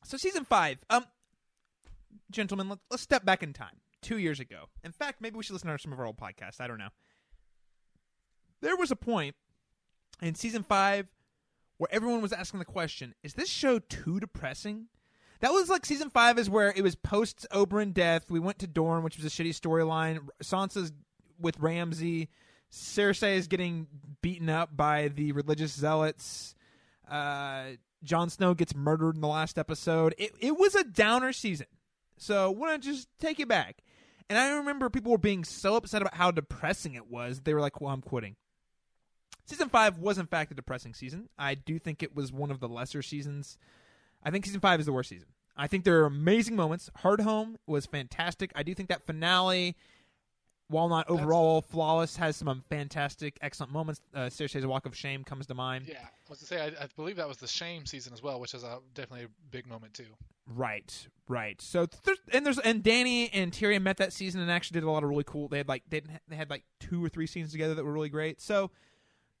so season 5, gentlemen, let's step back in time. 2 years ago. In fact, maybe we should listen to some of our old podcasts. I don't know. There was a point in season 5 where everyone was asking the question, is this show too depressing? That was like season 5 is where it was post Oberyn death. We went to Dorne, which was a shitty storyline. Sansa's with Ramsay. Cersei is getting beaten up by the religious zealots. Jon Snow gets murdered in the last episode. It was a downer season. So why don't I just take it back? And I remember people were being so upset about how depressing it was. They were like, well, I'm quitting. Season 5 was, in fact, a depressing season. I do think it was one of the lesser seasons. I think season 5 is the worst season. I think there are amazing moments. Hard Home was fantastic. I do think that finale, while not overall flawless, has some fantastic, excellent moments. Cersei's Walk of Shame comes to mind. Yeah, I was to say, I believe that was the Shame season as well, which is definitely a big moment too. Right. So and Dany and Tyrion met that season and actually did a lot of really cool. They had like 2 or 3 scenes together that were really great. So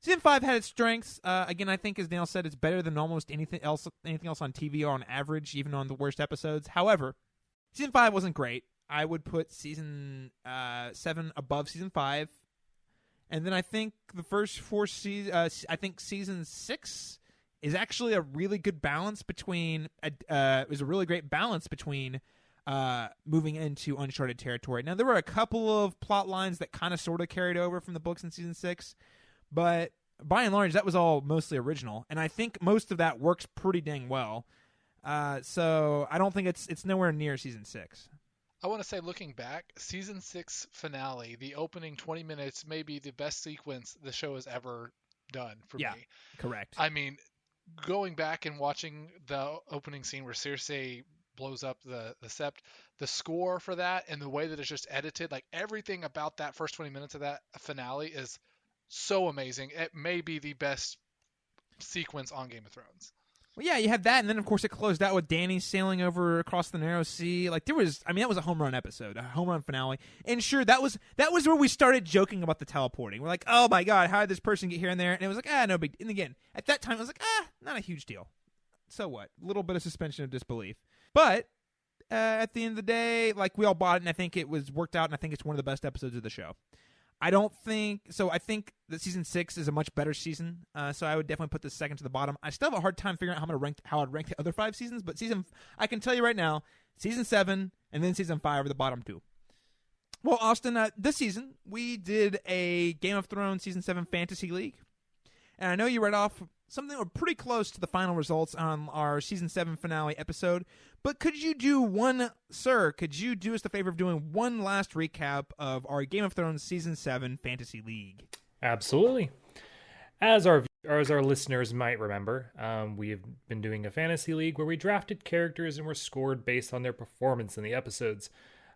season 5 had its strengths. Again, I think as Daniel said, it's better than almost anything else on TV or on average, even on the worst episodes. However, season 5 wasn't great. I would put season 7 above season 5, and then I think the first 4 seasons. I think season 6 is actually a really good balance between. It was a really great balance between moving into uncharted territory. Now there were a couple of plot lines that kind of sort of carried over from the books in season 6, but by and large that was all mostly original, and I think most of that works pretty dang well. So I don't think it's nowhere near season 6. I want to say, looking back, season 6 finale, the opening 20 minutes may be the best sequence the show has ever done for me. Correct. I mean, going back and watching the opening scene where Cersei blows up the sept, the score for that and the way that it's just edited, like everything about that first 20 minutes of that finale is so amazing. It may be the best sequence on Game of Thrones. Well, yeah, you had that, and then of course it closed out with Dany sailing over across the narrow sea. Like that was a home run episode, a home run finale. And sure, that was where we started joking about the teleporting. We're like, oh my god, how did this person get here and there? And it was like, no big. And again, at that time, it was like, not a huge deal. so what? A little bit of suspension of disbelief. But at the end of the day, like, we all bought it, and I think it was worked out, and I think it's one of the best episodes of the show. I think that season 6 is a much better season, so I would definitely put this second to the bottom. I still have a hard time figuring out how I'd rank the other 5 seasons, but I can tell you right now, season 7 and then season 5 are the bottom 2. Well, Austin, this season we did a Game of Thrones season 7 fantasy league, and I know you read off something that were pretty close to the final results on our season 7 finale episode. But could you do us the favor of doing one last recap of our Game of Thrones season 7 fantasy league? Absolutely. As our listeners might remember, we have been doing a fantasy league where we drafted characters and were scored based on their performance in the episodes.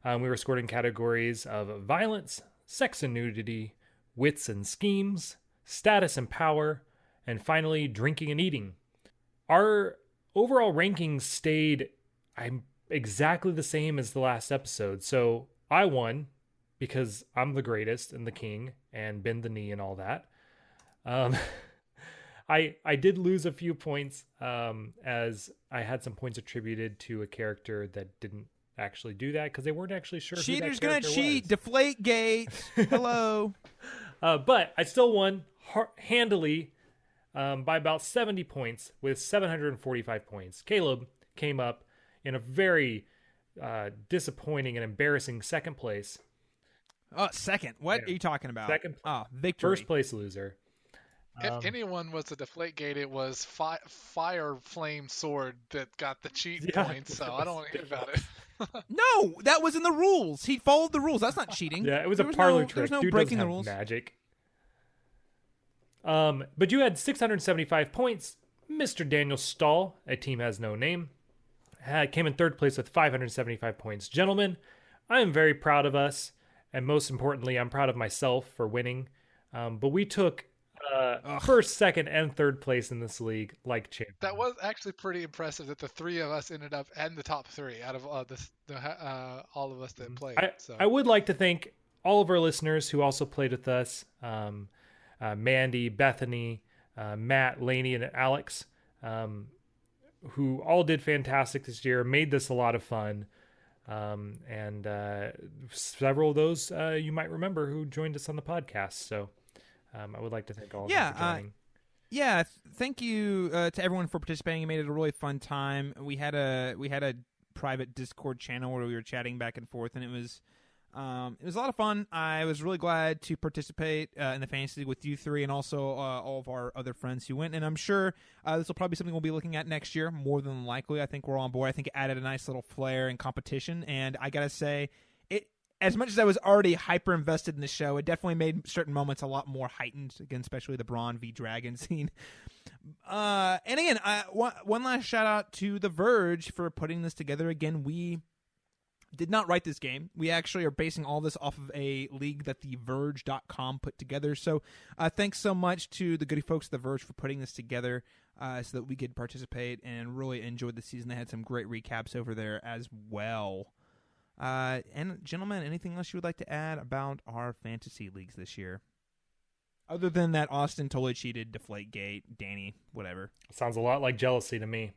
We were scored in categories of violence, sex and nudity, wits and schemes, status and power, and finally drinking and eating. Our overall rankings stayed exactly the same as the last episode. So I won because I'm the greatest and the king and bend the knee and all that. I did lose a few points as I had some points attributed to a character that didn't actually do that because they weren't actually sure. Cheater's gonna cheat. Deflate gate. Hello. But I still won handily by about 70 points with 745 points. Caleb came up in a very disappointing and embarrassing second place. Oh, second? What are you talking about? Second. Victory. First place loser. If anyone was a Deflategate, it was Fire Flame Sword that got the cheat points, so I don't want to hear about it. No, that was in the rules. He followed the rules. That's not cheating. Yeah, it was a parlor trick. There was no Dude breaking doesn't the have rules. Magic. But you had 675 points. Mr. Daniel Stull, a team has no name, came in third place with 575 points. Gentlemen, I am very proud of us, and most importantly, I'm proud of myself for winning. But we took first, second, and third place in this league like champions. That was actually pretty impressive that the three of us ended up in the top 3 out of all of us that played. I would like to thank all of our listeners who also played with us. Mandy, Bethany, Matt, Lanie, and Alex, who all did fantastic this year, made this a lot of fun. And several of those you might remember who joined us on the podcast. So I would like to thank all of them for joining. Thank you to everyone for participating. You made it a really fun time. We had a private Discord channel where we were chatting back and forth, and it was a lot of fun. I was really glad to participate in the fantasy league with you three and also all of our other friends who went. And I'm sure this will probably be something we'll be looking at next year, more than likely. I think we're all on board. I think it added a nice little flair and competition. And I got to say, as much as I was already hyper invested in the show, it definitely made certain moments a lot more heightened, again, especially the Braun v. Dragon scene. And again, one last shout out to The Verge for putting this together. Again, we did not write this game. We actually are basing all this off of a league that TheVerge.com put together. So thanks so much to the goody folks at The Verge for putting this together so that we could participate and really enjoy the season. They had some great recaps over there as well. And gentlemen, anything else you would like to add about our fantasy leagues this year? Other than that Austin totally cheated, Deflategate, Danny, whatever. Sounds a lot like jealousy to me.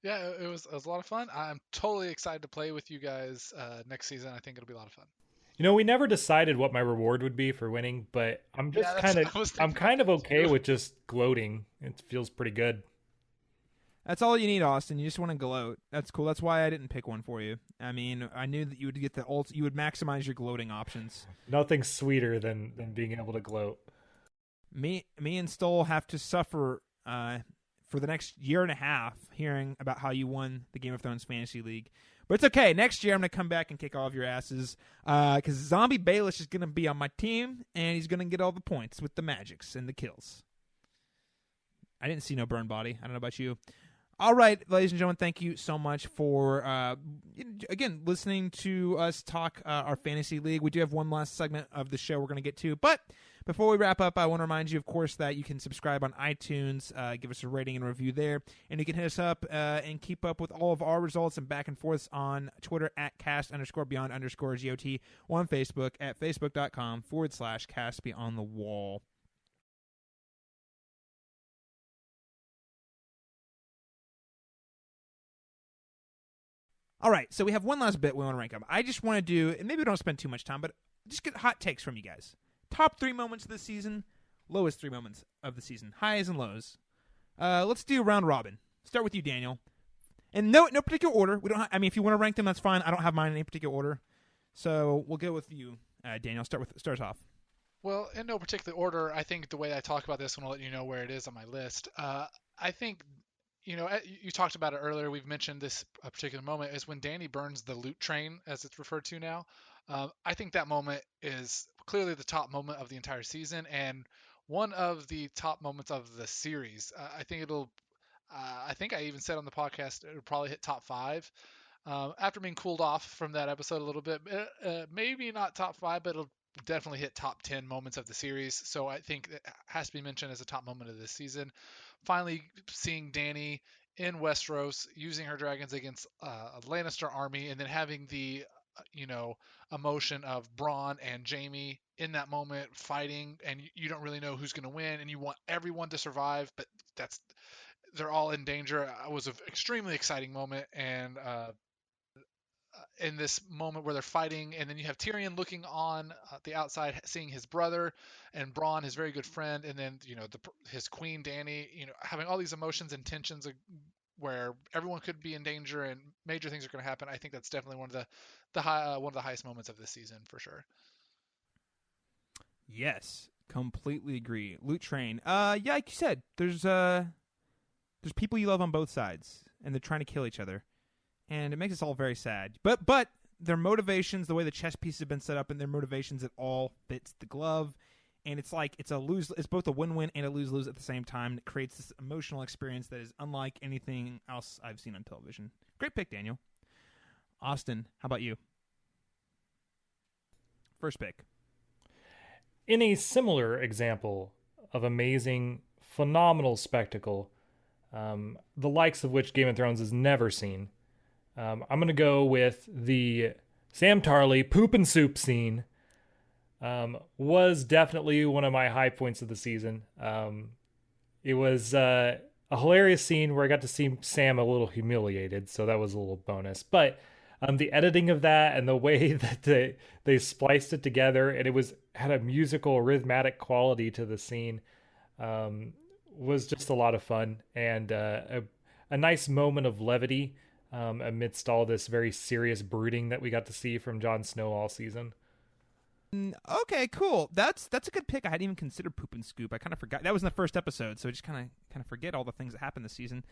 Yeah, it was a lot of fun. I'm totally excited to play with you guys next season. I think it'll be a lot of fun. You know, we never decided what my reward would be for winning, but I'm just kind of okay with just gloating. It feels pretty good. That's all you need, Austin. You just want to gloat. That's cool. That's why I didn't pick one for you. I mean, I knew that you would get you would maximize your gloating options. Nothing's sweeter than being able to gloat. Me and Stull have to suffer for the next year and a half hearing about how you won the Game of Thrones Fantasy League. But it's okay. Next year, I'm going to come back and kick all of your asses because Zombie Baelish is going to be on my team, and he's going to get all the points with the magics and the kills. I didn't see no burn body. I don't know about you. All right, ladies and gentlemen, thank you so much for, again, listening to us talk our fantasy league. We do have one last segment of the show we're going to get to. But before we wrap up, I want to remind you, of course, that you can subscribe on iTunes, give us a rating and review there. And you can hit us up and keep up with all of our results and back and forths on Twitter at cast_beyond_GOT, or on Facebook at facebook.com/castbeyondthewall. All right, so we have one last bit we want to rank them. I just want to do, and maybe we don't spend too much time, but just get hot takes from you guys. Top 3 moments of the season, lowest 3 moments of the season, highs and lows. Let's do round robin. Start with you, Daniel. And no particular order. We don't. If you want to rank them, that's fine. I don't have mine in any particular order. So we'll go with you, Daniel. Start us off. Well, in no particular order, I think the way I talk about this one will let you know where it is on my list. I think, you talked about it earlier. We've mentioned this particular moment is when Dany burns the loot train, as it's referred to now. I think that moment is clearly the top moment of the entire season and one of the top moments of the series. I think I even said on the podcast it'll probably hit top 5. After being cooled off from that episode a little bit, maybe not top 5, but it'll definitely hit top 10 moments of the series. So I think it has to be mentioned as a top moment of this season. Finally seeing Dany in Westeros using her dragons against a Lannister army, and then having the emotion of Bronn and Jaime in that moment fighting, and you don't really know who's going to win, and you want everyone to survive, but they're all in danger. It was an extremely exciting moment, and in this moment where they're fighting, and then you have Tyrion looking on the outside, seeing his brother and Bronn, his very good friend, and then his queen Dany, having all these emotions and tensions where everyone could be in danger and major things are going to happen. I think that's definitely one of the highest moments of this season for sure. Yes, completely agree. Loot train. Yeah, like you said, there's people you love on both sides, and they're trying to kill each other. And it makes us all very sad. But their motivations, the way the chess pieces have been set up, and their motivations, it all fits the glove. And it's like it's both a win-win and a lose-lose at the same time. It creates this emotional experience that is unlike anything else I've seen on television. Great pick, Daniel. Austin, how about you? First pick. In a similar example of amazing, phenomenal spectacle, the likes of which Game of Thrones has never seen, I'm going to go with the Sam Tarly poop and soup scene. Was definitely one of my high points of the season. It was a hilarious scene where I got to see Sam a little humiliated, so that was a little bonus. But the editing of that and the way that they spliced it together, and had a musical, rhythmic quality to the scene, was just a lot of fun and a nice moment of levity amidst all this very serious brooding that we got to see from Jon Snow all season. Okay, cool. That's a good pick. I hadn't even considered Poop and Scoop. I kind of forgot. That was in the first episode, so I just kind of forget all the things that happened this season.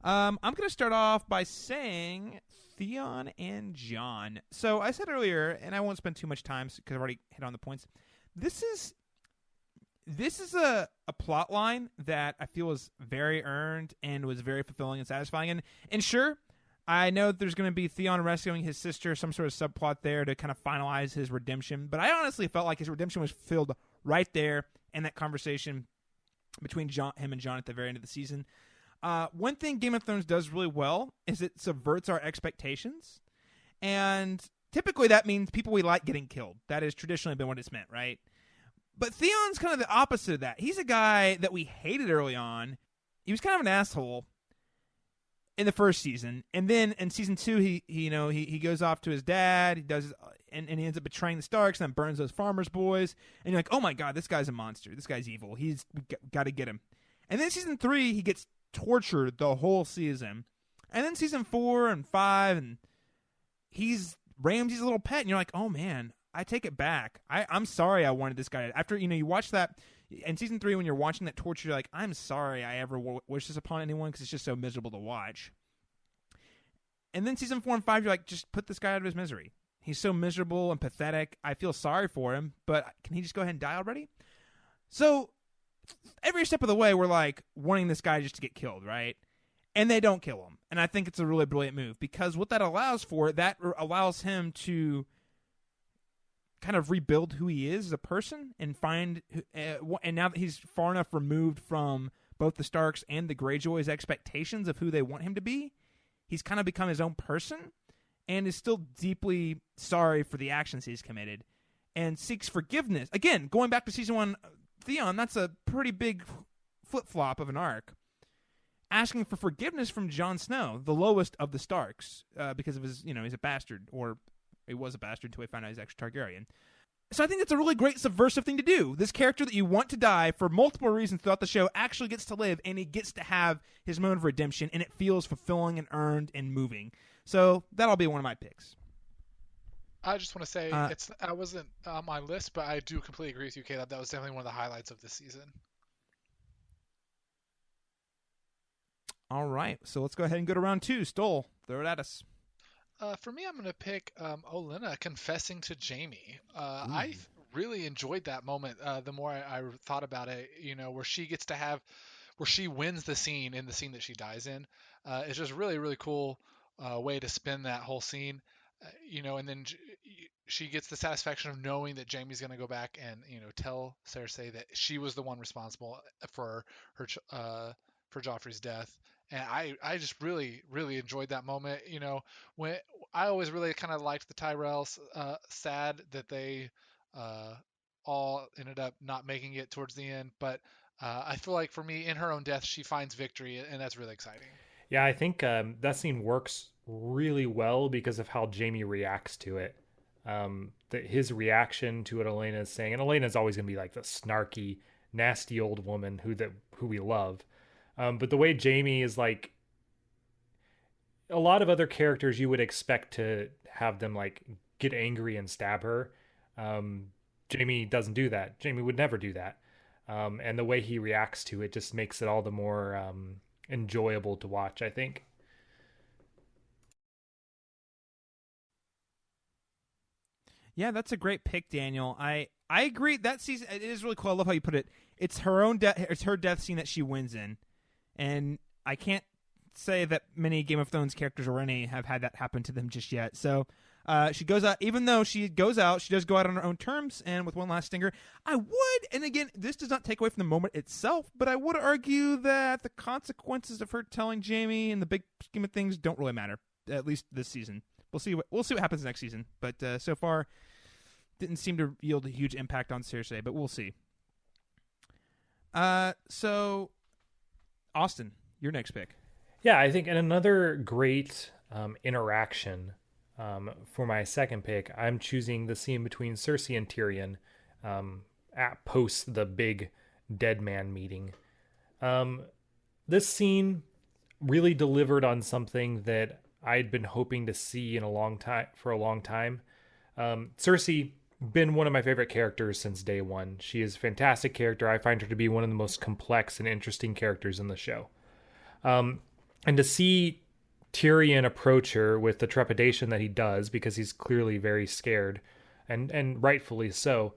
I'm going to start off by saying Theon and Jon. So I said earlier, and I won't spend too much time because I've already hit on the points. This is a plot line that I feel was very earned and was very fulfilling and satisfying. And sure, I know there's going to be Theon rescuing his sister, some sort of subplot there to kind of finalize his redemption. But I honestly felt like his redemption was fulfilled right there in that conversation between him and Jon at the very end of the season. One thing Game of Thrones does really well is it subverts our expectations. And typically that means people we like getting killed. That has traditionally been what it's meant, right? But Theon's kind of the opposite of that. He's a guy that we hated early on. He was kind of an asshole in the first season, and then in season 2, he goes off to his dad. He does, and he ends up betraying the Starks, and then burns those farmers' boys. And you're like, oh my god, this guy's a monster. This guy's evil. We got to get him. And then season 3, he gets tortured the whole season. And then season 4 and 5, and he's Ramsay's little pet, and you're like, oh man, I take it back. I'm sorry I wanted this guy. After you watch that. In season 3, when you're watching that torture, you're like, I'm sorry I ever wish this upon anyone because it's just so miserable to watch. And then season 4 and 5, you're like, just put this guy out of his misery. He's so miserable and pathetic. I feel sorry for him, but can he just go ahead and die already? So every step of the way, we're like wanting this guy just to get killed, right? And they don't kill him. And I think it's a really brilliant move because what that allows him to kind of rebuild who he is as a person and find and now that he's far enough removed from both the Starks and the Greyjoys' expectations of who they want him to be, he's kind of become his own person and is still deeply sorry for the actions he's committed and seeks forgiveness. Again, going back to season 1, Theon, that's a pretty big flip-flop of an arc. asking for forgiveness from Jon Snow, the lowest of the Starks, because of his, he's a bastard, or he was a bastard until he found out he's actually Targaryen. So I think that's a really great subversive thing to do. This character that you want to die for multiple reasons throughout the show actually gets to live, and he gets to have his moment of redemption, and it feels fulfilling and earned and moving. So that'll be one of my picks. I just want to say I wasn't on my list, but I do completely agree with you, Caleb. That was definitely one of the highlights of this season. All right, so let's go ahead and go to round 2. Stull, throw it at us. For me, I'm going to pick Olenna confessing to Jaime. I really enjoyed that moment. The more I thought about it, where she gets to where she wins the scene in the scene that she dies in. It's just really, really cool way to spin that whole scene. And then she gets the satisfaction of knowing that Jaime's going to go back and tell Cersei that she was the one responsible for her for Joffrey's death. And I just really, really enjoyed that moment. When I always really kind of liked the Tyrells. Sad that they all ended up not making it towards the end, but I feel like for me, in her own death, she finds victory, and that's really exciting. Yeah, I think that scene works really well because of how Jaime reacts to it. His reaction to what Olenna is saying, and Olenna is always going to be like the snarky, nasty old woman who we love. But the way Jaime is like, a lot of other characters you would expect to have them like get angry and stab her. Jaime doesn't do that. Jaime would never do that. And the way he reacts to it just makes it all the more enjoyable to watch, I think. Yeah, that's a great pick, Daniel. I agree. That season, it is really cool. I love how you put it. It's her own death. It's her death scene that she wins in, and I can't say that many Game of Thrones characters or any have had that happen to them just yet. So she goes out. Even though she goes out, she does go out on her own terms and with one last stinger. I would, and again, this does not take away from the moment itself, but I would argue that the consequences of her telling Jaime in the big scheme of things don't really matter. At least this season. We'll see what happens next season. But so far, didn't seem to yield a huge impact on Cersei, but we'll see. So, Austin, your next pick. Yeah, I think, and another great interaction for my second pick, I'm choosing the scene between Cersei and Tyrion at post the big dead man meeting. This scene really delivered on something that I'd been hoping to see for a long time. Cersei, been one of my favorite characters since day one. She is a fantastic character. I find her to be one of the most complex and interesting characters in the show. And to see Tyrion approach her with the trepidation that he does, because he's clearly very scared, and rightfully so,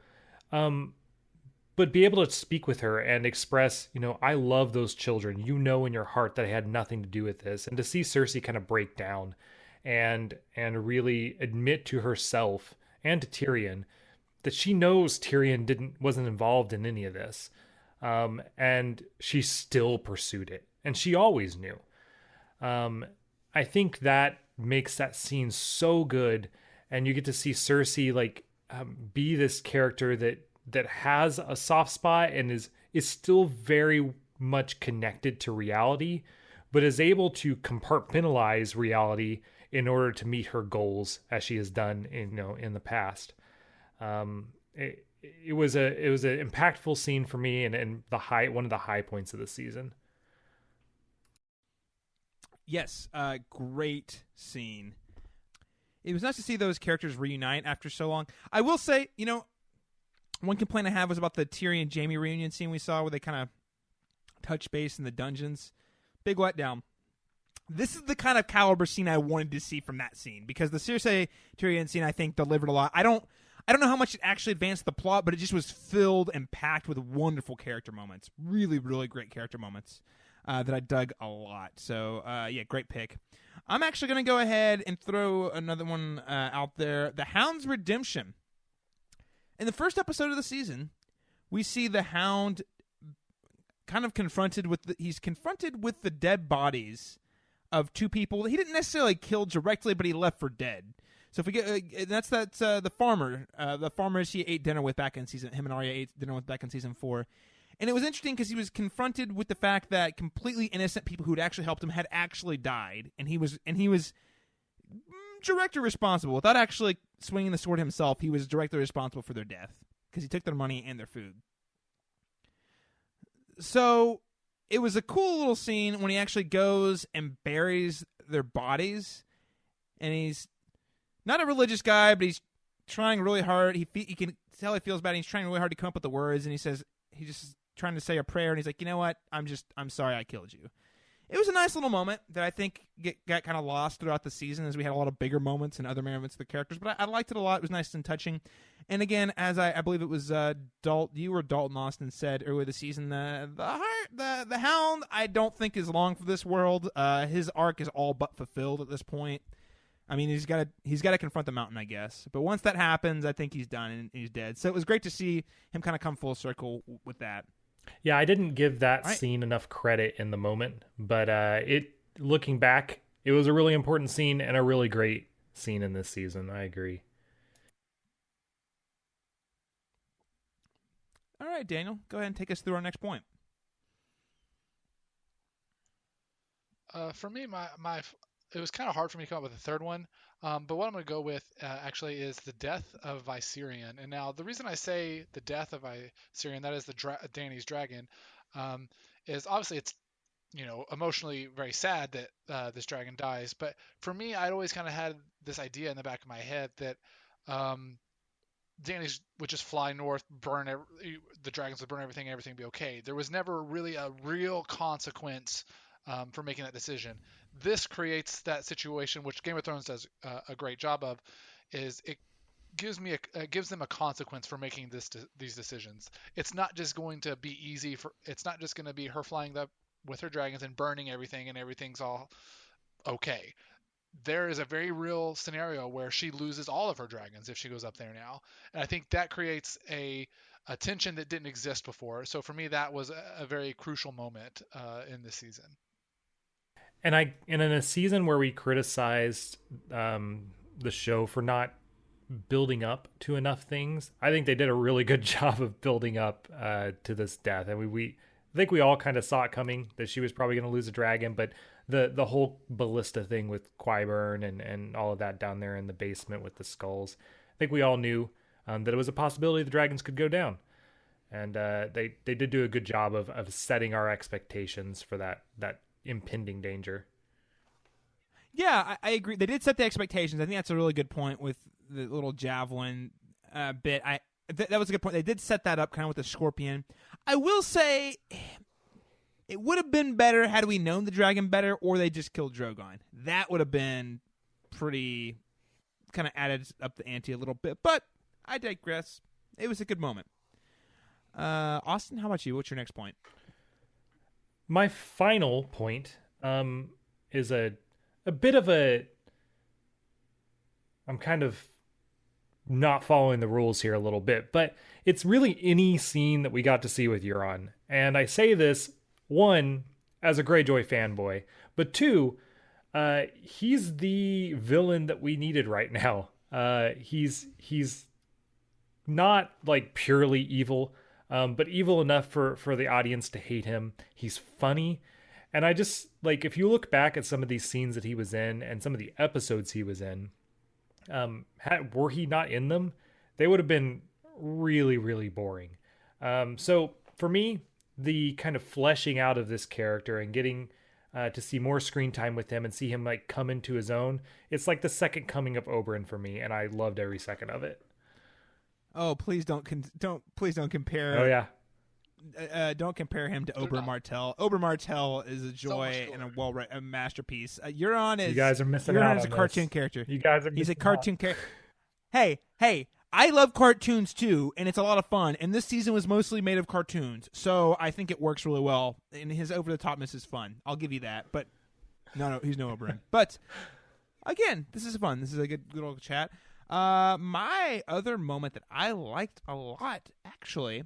but be able to speak with her and express, I love those children. In your heart that I had nothing to do with this. And to see Cersei kind of break down and really admit to herself and to Tyrion that she knows Tyrion wasn't involved in any of this. And she still pursued it. And she always knew. I think that makes that scene so good. And you get to see Cersei be this character that has a soft spot and is still very much connected to reality, but is able to compartmentalize reality in order to meet her goals, as she has done in the past. It was an impactful scene for me, and one of the high points of the season. Yes, great scene. It was nice to see those characters reunite after so long. I will say, one complaint I have was about the Tyrion Jaime reunion scene we saw where they kind of touch base in the dungeons. Big letdown. This is the kind of caliber scene I wanted to see from that scene, because the Cersei Tyrion scene, I think, delivered a lot. I don't know how much it actually advanced the plot, but it just was filled and packed with wonderful character moments. Really, really great character moments that I dug a lot. So, yeah, great pick. I'm actually going to go ahead and throw another one out there. The Hound's Redemption. In the first episode of the season, we see the Hound kind of confronted with the dead bodies of two people that he didn't necessarily kill directly, but he left for dead. So if we get that's the farmer, the farmers he ate dinner with back in season. Him and Arya ate dinner with back in season 4, And it was interesting because he was confronted with the fact that completely innocent people who had actually helped him had actually died, and he was directly responsible without actually swinging the sword himself. He was directly responsible for their death because he took their money and their food. So it was a cool little scene when he actually goes and buries their bodies, and he's not a religious guy, but he's trying really hard. He can tell he feels bad. And he's trying really hard to come up with the words, and he's just trying to say a prayer, and he's like, you know what? I'm sorry I killed you. It was a nice little moment that I think got kind of lost throughout the season as we had a lot of bigger moments and other moments of the characters, but I liked it a lot. It was nice and touching. And again, as I believe it was you or Dalton Austin said earlier this season, the Hound I don't think is long for this world. His arc is all but fulfilled at this point. I mean, he's got to confront the Mountain, I guess. But once that happens, I think he's done and he's dead. So it was great to see him kind of come full circle with that. Yeah, I didn't give that scene enough credit in the moment, but looking back, it was a really important scene and a really great scene in this season. I agree. All right, Daniel, go ahead and take us through our next point. For me, it was kind of hard for me to come up with a third one, but what I'm going to go with actually is the death of Viserion. And now the reason I say the death of Viserion, that is Dany's dragon, is obviously it's emotionally very sad that this dragon dies. But for me, I'd always kind of had this idea in the back of my head that Dany would just fly north, the dragons would burn everything would be okay. There was never really a real consequence for making that decision. This creates that situation, which Game of Thrones does a great job of, is it gives them a consequence for making these decisions. It's not just going to be easy it's not just going to be her flying up with her dragons and burning everything and everything's all okay. There is a very real scenario where she loses all of her dragons if she goes up there now, and I think that creates a tension that didn't exist before. So for me, that was a very crucial moment in this season. And in a season where we criticized the show for not building up to enough things, I think they did a really good job of building up to this death. And I think we all kind of saw it coming that she was probably going to lose a dragon, but the whole ballista thing with Qyburn and all of that down there in the basement with the skulls, I think we all knew that it was a possibility the dragons could go down. And they did do a good job of setting our expectations for that impending danger. Yeah, I agree. They did set the expectations. I think that's a really good point with the little javelin bit. That was a good point. They did set that up kind of with the scorpion. I will say it would have been better had we known the dragon better, or they just killed Drogon. That would have been pretty kind of added up the ante a little bit, but I digress. It was a good moment. Austin, how about you? What's your next point? My final point is a bit of I'm kind of not following the rules here a little bit, but it's really any scene that we got to see with Euron. And I say this, one, as a Greyjoy fanboy, but two, he's the villain that we needed right now. He's not like purely evil, but evil enough for the audience to hate him. He's funny. And I just, like, if you look back at some of these scenes that he was in and some of the episodes he was in, were he not in them, they would have been really, really boring. So for me, the kind of fleshing out of this character and getting to see more screen time with him and see him like come into his own, it's like the second coming of Oberyn for me, and I loved every second of it. Oh, please don't compare. Oh yeah. Don't compare him to Oberyn Martell. Oberyn Martell is a joy and a masterpiece. Euron is. You guys are missing Euron out. is a cartoon character. You guys are. He's a cartoon character. Hey, I love cartoons too, and it's a lot of fun. And this season was mostly made of cartoons, so I think it works really well. And his over the topness is fun. I'll give you that. But no, he's no Oberyn. But again, this is fun. This is a good little chat. My other moment that I liked a lot, actually,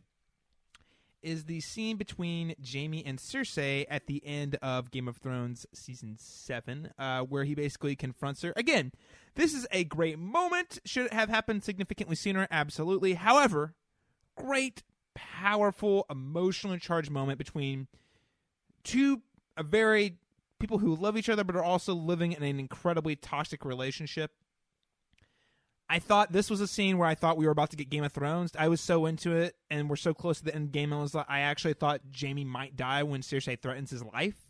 is the scene between Jaime and Cersei at the end of Game of Thrones Season 7, where he basically confronts her. Again, this is a great moment. Should it have happened significantly sooner? Absolutely. However, great, powerful, emotionally charged moment between people who love each other but are also living in an incredibly toxic relationship. I thought this was a scene where I thought we were about to get Game of Thrones. I was so into it, and we're so close to the end game. I actually thought Jaime might die when Cersei threatens his life.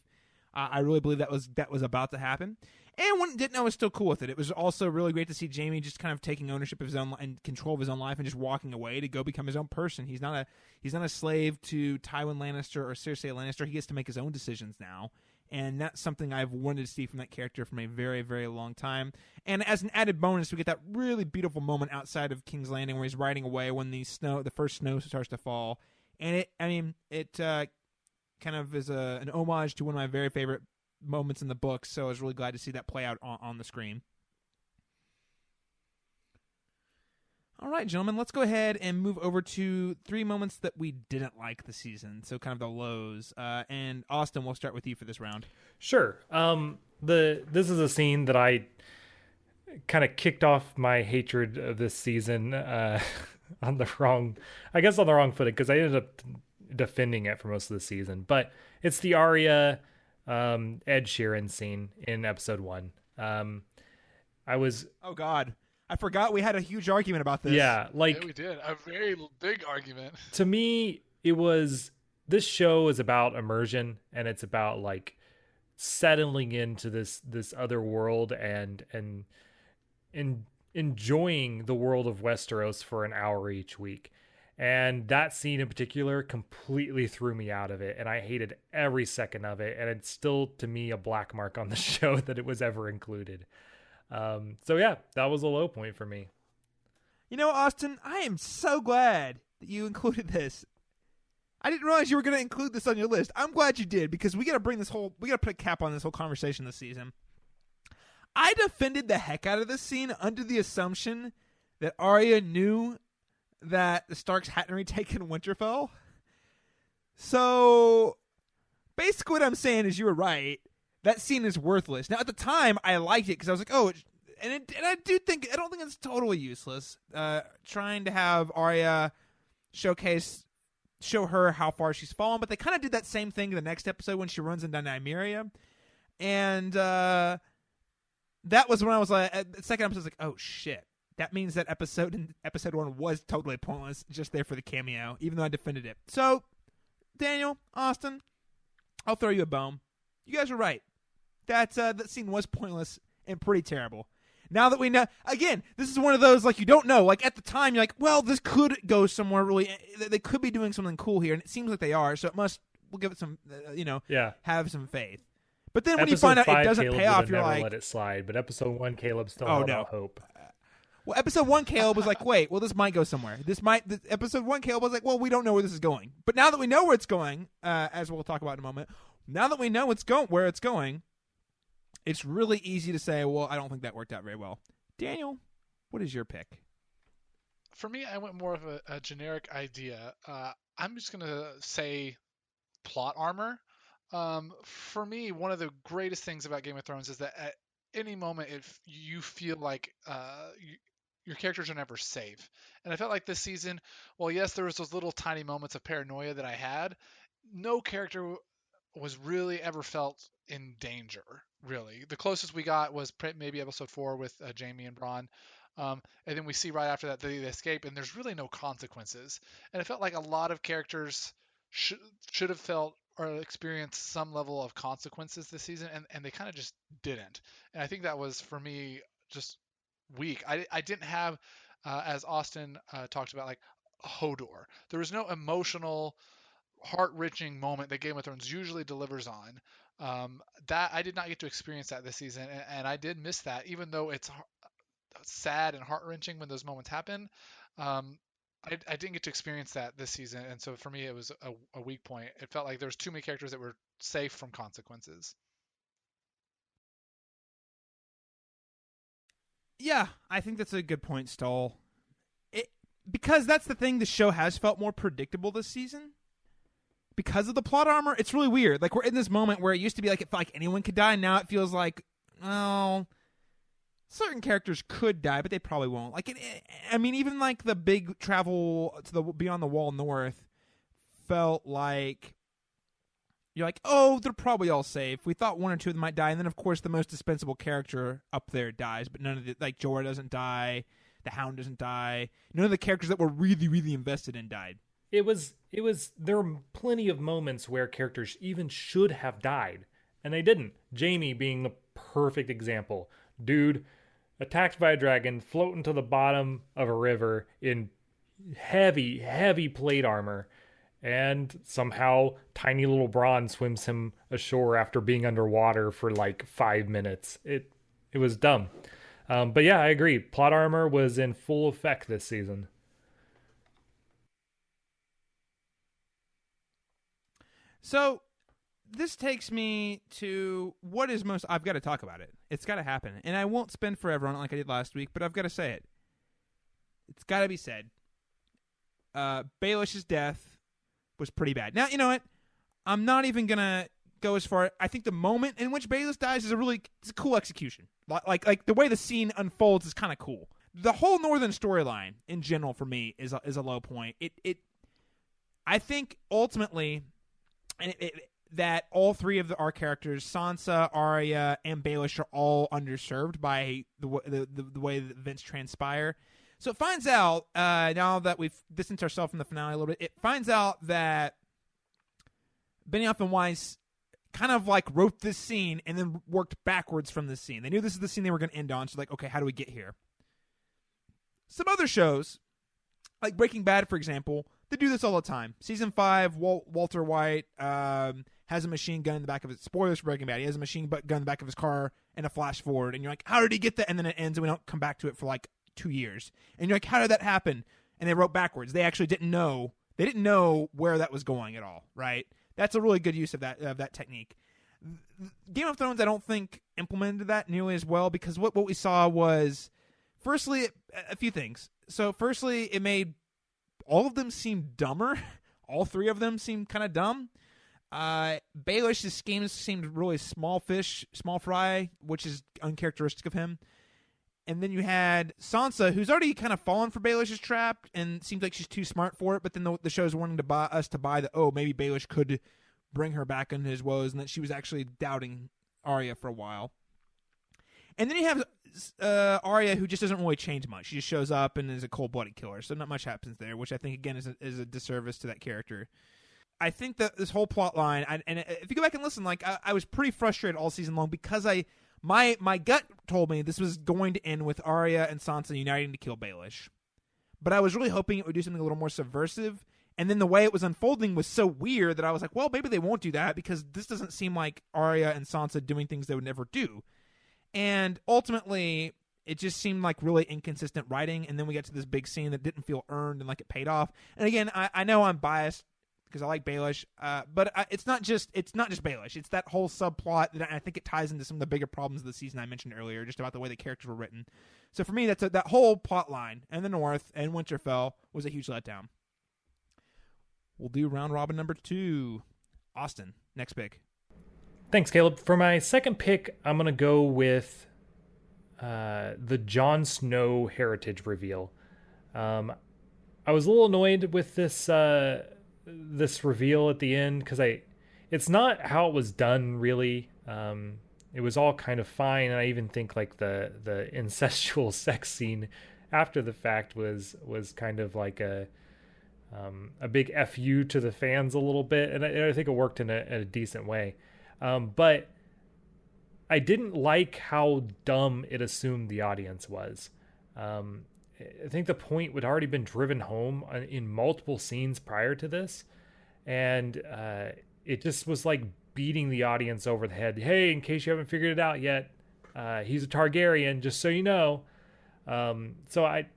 I really believe that was about to happen. And when it didn't, I was still cool with it. It was also really great to see Jaime just kind of taking ownership of his own and control of his own life and just walking away to go become his own person. He's not a slave to Tywin Lannister or Cersei Lannister. He gets to make his own decisions now. And that's something I've wanted to see from that character from a very, very long time. And as an added bonus, we get that really beautiful moment outside of King's Landing where he's riding away when the first snow starts to fall. And it kind of is an homage to one of my very favorite moments in the book. So I was really glad to see that play out on the screen. All right, gentlemen, let's go ahead and move over to 3 moments that we didn't like this season. So kind of the lows. And Austin, we'll start with you for this round. Sure. This is a scene that I kind of kicked off my hatred of this season on the wrong footing, because I ended up defending it for most of the season. But it's the Arya Ed Sheeran scene in episode 1. Oh God, I forgot we had a huge argument about this. Yeah, we did a very big argument. To me, this show is about immersion, and it's about like settling into this other world and enjoying the world of Westeros for an hour each week. And that scene in particular completely threw me out of it, and I hated every second of it. And it's still, to me, a black mark on the show that it was ever included. So yeah, that was a low point for me. You know, Austin, I am so glad that you included this. I didn't realize you were going to include this on your list. I'm glad you did, because we got to put a cap on this whole conversation this season. I defended the heck out of this scene under the assumption that Arya knew that the Starks hadn't retaken Winterfell. So basically what I'm saying is you were right. That scene is worthless. Now, at the time, I liked it because I was like, oh, I don't think it's totally useless. Trying to have Arya show her how far she's fallen, but they kind of did that same thing in the next episode when she runs into Nymeria. And that was when I was like, the second episode, I was like, oh shit. That means that episode 1 was totally pointless, just there for the cameo, even though I defended it. So, Daniel, Austin, I'll throw you a bone. You guys were right. That scene was pointless and pretty terrible. Now that we know, again, this is one of those, like, you don't know. Like, at the time, you're like, well, this could go somewhere really, they could be doing something cool here, and it seems like they are, so we'll give it some, have some faith. But then when you find out it doesn't pay off, you're like, let it slide. But episode 1, Caleb still held out hope. Well, episode 1, Caleb was like, wait, well, this might go somewhere. Episode 1, Caleb was like, well, we don't know where this is going. But now that we know where it's going, as we'll talk about in a moment, now that we know where it's going, it's really easy to say, well, I don't think that worked out very well. Daniel, what is your pick? For me, I went more of a generic idea. I'm just going to say plot armor. For me, one of the greatest things about Game of Thrones is that at any moment, if you feel like your characters are never safe. And I felt like this season, well, yes, there was those little tiny moments of paranoia that I had. No character was really ever felt in danger, really. The closest we got was maybe episode 4 with Jaime and Bronn. And then we see right after that they escape, and there's really no consequences. And it felt like a lot of characters should have felt or experienced some level of consequences this season, and they kind of just didn't. And I think that was, for me, just weak. I didn't have, as Austin talked about, like Hodor. There was no emotional, heart-wrenching moment that Game of Thrones usually delivers on. That I did not get to experience that this season, and I did miss that, even though it's sad and heart-wrenching when those moments happen. I didn't get to experience that this season, and so for me it was a weak point. It felt like there was too many characters that were safe from consequences. Yeah, I think that's a good point, Stull. Because that's the thing, the show has felt more predictable this season. Because of the plot armor, it's really weird. Like, we're in this moment where it used to be like it felt like anyone could die, and now it feels like, well, certain characters could die, but they probably won't. Like, I mean, even like the big travel to the Beyond the Wall North felt like you're like, oh, they're probably all safe. We thought one or two of them might die, and then of course the most dispensable character up there dies, but none of the Jorah doesn't die, the Hound doesn't die. None of the characters that we're really, really invested in died. It was there were plenty of moments where characters even should have died, and they didn't. Jaime being the perfect example. Dude attacked by a dragon, floating to the bottom of a river in heavy, heavy plate armor, and somehow tiny little Bronn swims him ashore after being underwater for like 5 minutes. It was dumb. But yeah, I agree. Plot armor was in full effect this season. So this takes me to what is most... I've got to talk about it. It's got to happen. And I won't spend forever on it like I did last week, but I've got to say it. It's got to be said. Baelish's death was pretty bad. Now, you know what? I'm not even going to go as far... I think the moment in which Baelish dies is it's a cool execution. Like the way the scene unfolds is kind of cool. The whole Northern storyline, in general, for me, is a low point. I think, ultimately... that all three of our characters, Sansa, Arya, and Baelish, are all underserved by the way that events transpire. So it finds out, now that we've distanced ourselves from the finale a little bit, it finds out that Benioff and Weiss kind of like wrote this scene and then worked backwards from this scene. They knew this is the scene they were going to end on, so like, okay, how do we get here? Some other shows, like Breaking Bad, for example, they do this all the time. Season 5, Walter White has a machine gun in the back of his... Spoilers for Breaking Bad. He has a machine gun in the back of his car and a flash forward. And you're like, how did he get that? And then it ends and we don't come back to it for like 2 years. And you're like, how did that happen? And they wrote backwards. They actually didn't know. They didn't know where that was going at all, right? That's a really good use of that technique. Game of Thrones, I don't think, implemented that nearly as well, because what we saw was, firstly, a few things. So firstly, it made all of them seem dumber. All three of them seemed kind of dumb. Baelish's schemes seemed really small fish, small fry, which is uncharacteristic of him. And then you had Sansa, who's already kind of fallen for Baelish's trap and seems like she's too smart for it, but then the show's wanting to buy that, oh, maybe Baelish could bring her back into his woes, and that she was actually doubting Arya for a while. And then you have Arya, who just doesn't really change much. She just shows up and is a cold-blooded killer, so not much happens there, which I think, again, is a disservice to that character. I think that this whole plot line, and if you go back and listen, like I was pretty frustrated all season long because my gut told me this was going to end with Arya and Sansa uniting to kill Baelish. But I was really hoping it would do something a little more subversive, and then the way it was unfolding was so weird that I was like, well, maybe they won't do that because this doesn't seem like Arya and Sansa doing things they would never do. And ultimately, it just seemed like really inconsistent writing, and then we got to this big scene that didn't feel earned and like it paid off. And again, I know I'm biased because I like Baelish, but it's not just Baelish. It's that whole subplot that I think it ties into some of the bigger problems of the season I mentioned earlier, just about the way the characters were written. So for me, that whole plot line and the North and Winterfell was a huge letdown. We'll do round robin number 2. Austin, next pick. Thanks, Caleb. For my second pick, I'm going to go with the Jon Snow heritage reveal. I was a little annoyed with this reveal at the end because it's not how it was done, really. It was all kind of fine, and I even think like the incestual sex scene after the fact was kind of like a big FU to the fans a little bit, and I think it worked in a decent way. But I didn't like how dumb it assumed the audience was. I think the point would already been driven home in multiple scenes prior to this. And it just was like beating the audience over the head. Hey, in case you haven't figured it out yet, he's a Targaryen, just so you know. So I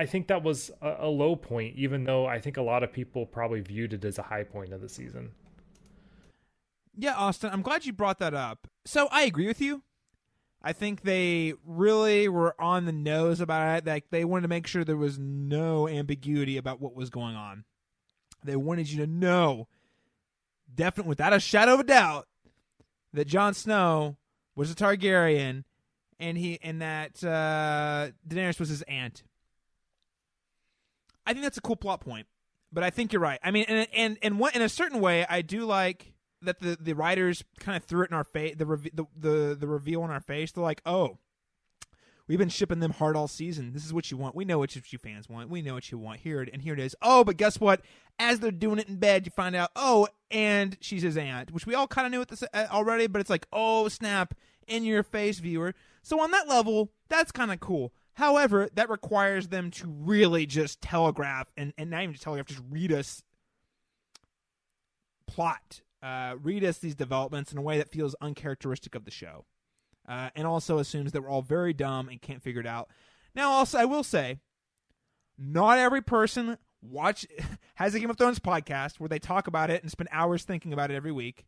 think that was a low point, even though I think a lot of people probably viewed it as a high point of the season. Yeah, Austin, I'm glad you brought that up. So I agree with you. I think they really were on the nose about it. Like, they wanted to make sure there was no ambiguity about what was going on. They wanted you to know, definitely without a shadow of a doubt, that Jon Snow was a Targaryen, and that Daenerys was his aunt. I think that's a cool plot point. But I think you're right. I mean, and what in a certain way, I do like that the writers kind of threw it in our face. The reveal in our face. They're like, oh, we've been shipping them hard all season. This is what you want. We know what you fans want. We know what you want. Here it is. Oh, but guess what? As they're doing it in bed, you find out, oh, and she's his aunt, which we all kind of knew this already, but it's like, oh, snap, in your face, viewer. So on that level, that's kind of cool. However, that requires them to really just telegraph, and not even just telegraph, just read us plot. Read us these developments in a way that feels uncharacteristic of the show. And also assumes that we're all very dumb and can't figure it out. Now, also, I will say, not every person has a Game of Thrones podcast where they talk about it and spend hours thinking about it every week.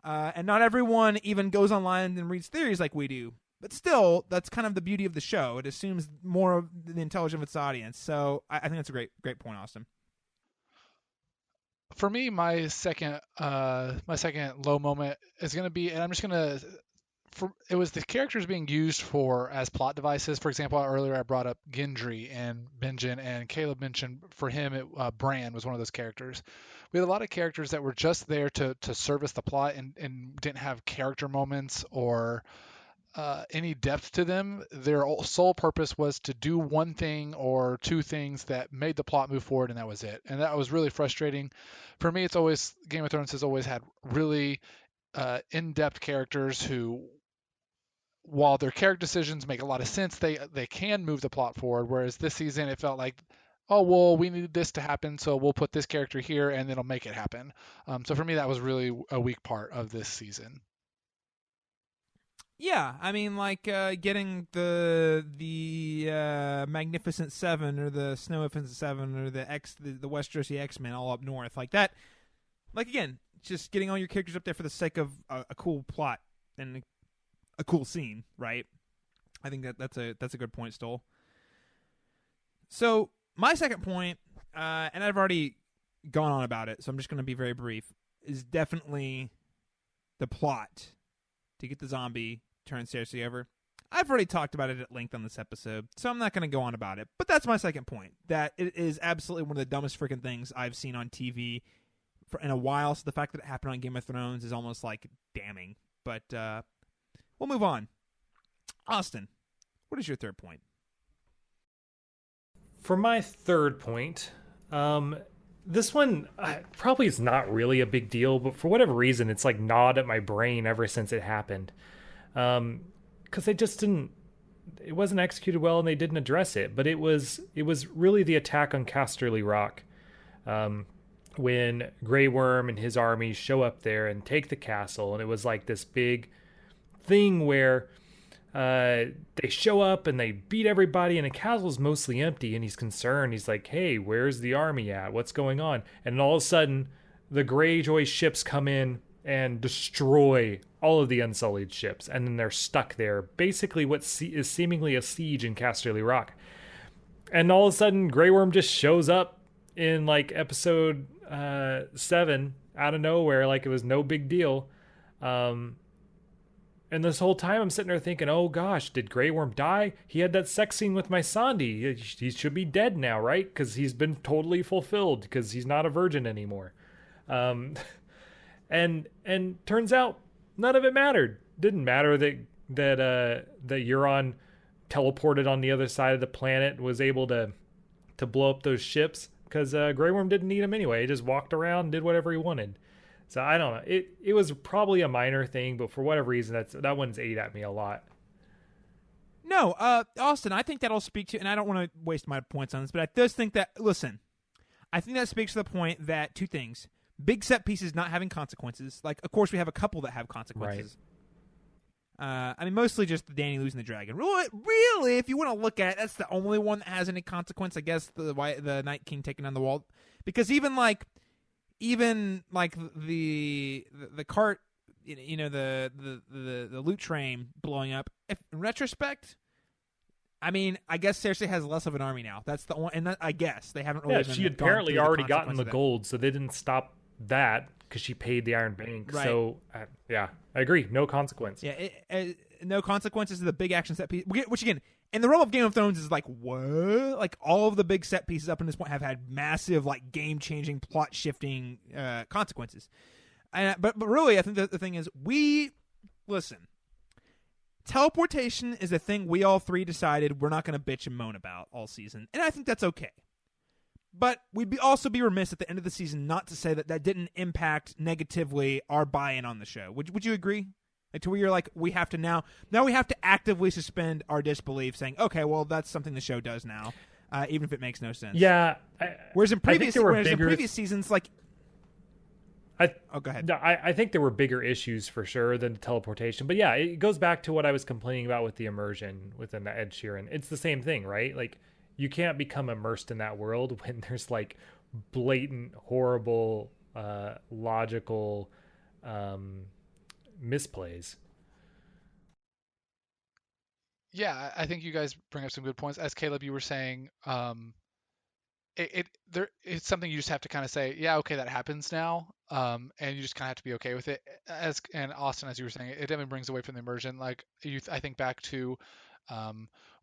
And not everyone even goes online and reads theories like we do. But still, that's kind of the beauty of the show. It assumes more of the intelligence of its audience. So I think that's a great point, Austin. For me, my second low moment is going to be, and I'm just going to, it was the characters being used as plot devices. For example, earlier I brought up Gendry and Benjen, and Caleb mentioned for him, Bran was one of those characters. We had a lot of characters that were just there to service the plot and didn't have character moments or any depth to them. Their sole purpose was to do one thing or two things that made the plot move forward, and that was it. And that was really frustrating. For me, Game of Thrones has always had really in-depth characters who, while their character decisions make a lot of sense, they can move the plot forward. Whereas this season, it felt like, oh, well, we need this to happen, so we'll put this character here, and it'll make it happen. So for me, that was really a weak part of this season. Yeah, I mean, like getting the Magnificent Seven or the Snownificent Seven or the Westerosi X-Men all up north, like that. Like again, just getting all your characters up there for the sake of a cool plot and a cool scene, right? I think that's a good point, Stull. So my second point, and I've already gone on about it, so I'm just going to be very brief, is definitely the plot to get the zombie turn Cersei over. I've already talked about it at length on this episode, so I'm not going to go on about it. But that's my second point, that it is absolutely one of the dumbest freaking things I've seen on TV in a while. So the fact that it happened on Game of Thrones is almost like damning. But we'll move on. Austin, what is your third point? For my third point, this one probably is not really a big deal, but for whatever reason, it's like gnawed at my brain ever since it happened. Because they just didn't, it wasn't executed well and they didn't address it. But it was really the attack on Casterly Rock. When Grey Worm and his army show up there and take the castle, and it was like this big thing where they show up and they beat everybody and the castle's mostly empty, and he's concerned. He's like, hey, where's the army at? What's going on? And all of a sudden, the Greyjoy ships come in and destroy all of the Unsullied ships, and then they're stuck there. Basically what is seemingly a siege in Casterly Rock. And all of a sudden, Grey Worm just shows up in like episode 7 out of nowhere, like it was no big deal. And this whole time I'm sitting there thinking, oh gosh, did Grey Worm die? He had that sex scene with my Sandy. He should be dead now, right? Because he's been totally fulfilled because he's not a virgin anymore. And turns out none of it mattered. Didn't matter that Euron teleported on the other side of the planet, was able to blow up those ships, because Grey Worm didn't need him anyway. He just walked around and did whatever he wanted. So I don't know. It was probably a minor thing, but for whatever reason, that one's ate at me a lot. No, Austin, I think that'll speak to, and I don't want to waste my points on this, but I just think that, listen, I think that speaks to the point that two things. Big set pieces not having consequences. Like, of course, we have a couple that have consequences. Right. I mean, mostly just the Dany losing the dragon. Really, if you want to look at it, that's the only one that has any consequence. I guess the Night King taking down the wall, because even like the cart, the loot train blowing up. If in retrospect, I mean, I guess Cersei has less of an army now. That's the one, and I guess they haven't really. Yeah, she apparently already gotten the gold, so they didn't stop that because she paid the Iron Bank. Right. So, yeah, I agree. No consequence. Yeah, no consequences is the big action set piece, which again, And the realm of Game of Thrones is like, what? Like, all of the big set pieces up to this point have had massive, like, game-changing, plot-shifting consequences. But really, I think the thing is, listen, teleportation is a thing we all three decided we're not going to bitch and moan about all season. And I think that's okay. But we'd also be remiss at the end of the season not to say that didn't impact negatively our buy-in on the show. Would you agree? Like, to where you're like, we have to now we have to actively suspend our disbelief, saying, okay, well, that's something the show does now, even if it makes no sense. Yeah. Whereas in previous seasons, like, go ahead. I think there were bigger issues for sure than the teleportation. But yeah, it goes back to what I was complaining about with the immersion within the Ed Sheeran. It's the same thing, right? Like, you can't become immersed in that world when there's like blatant, horrible, logical misplays. Yeah, I think you guys bring up some good points. As Caleb, you were saying, it's something you just have to kind of say, yeah, okay, that happens now, and you just kind of have to be okay with it. And Austin, as you were saying, it definitely brings away from the immersion. Like, I think back to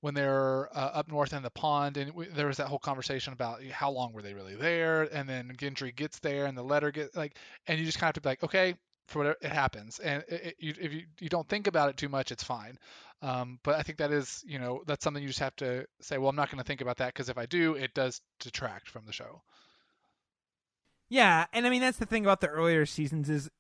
when they're up north in the pond, and there was that whole conversation about how long were they really there, and then Gendry gets there, and the letter gets like, and you just kind of have to be like, okay, for whatever it happens, and if you don't think about it too much, it's fine. But I think that is, that's something you just have to say, well, I'm not going to think about that, because if I do, it does detract from the show. Yeah, and I mean, that's the thing about the earlier seasons is,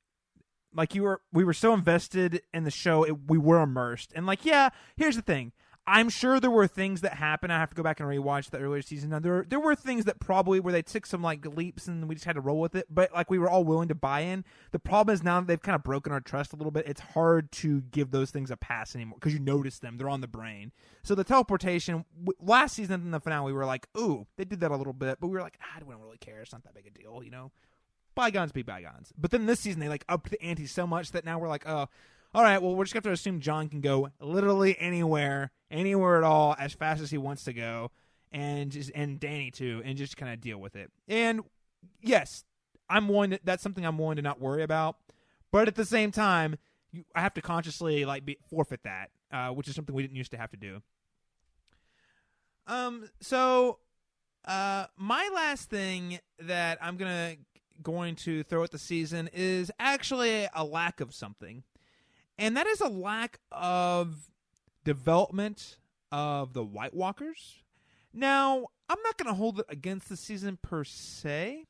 like, we were so invested in the show, we were immersed. And, like, yeah, here's the thing. I'm sure there were things that happened. I have to go back and rewatch the earlier season. Now, there were things that probably where they took some, like, leaps and we just had to roll with it. But, like, we were all willing to buy in. The problem is now that they've kind of broken our trust a little bit, it's hard to give those things a pass anymore because you notice them. They're on the brain. So the teleportation, last season in the finale, we were like, ooh, they did that a little bit. But we were like, we don't really care. It's not that big a deal, Bygones be bygones. But then this season, they, like, upped the ante so much that now we're like, oh, all right, well, we're just going to have to assume Jon can go literally anywhere at all, as fast as he wants to go, and Dany too, and just kind of deal with it. And yes, that's something I'm willing to not worry about. But at the same time, I have to consciously forfeit that, which is something we didn't used to have to do. So my last thing that I'm going to throw at the season is actually a lack of something. And that is a lack of development of the White Walkers. Now, I'm not going to hold it against the season per se,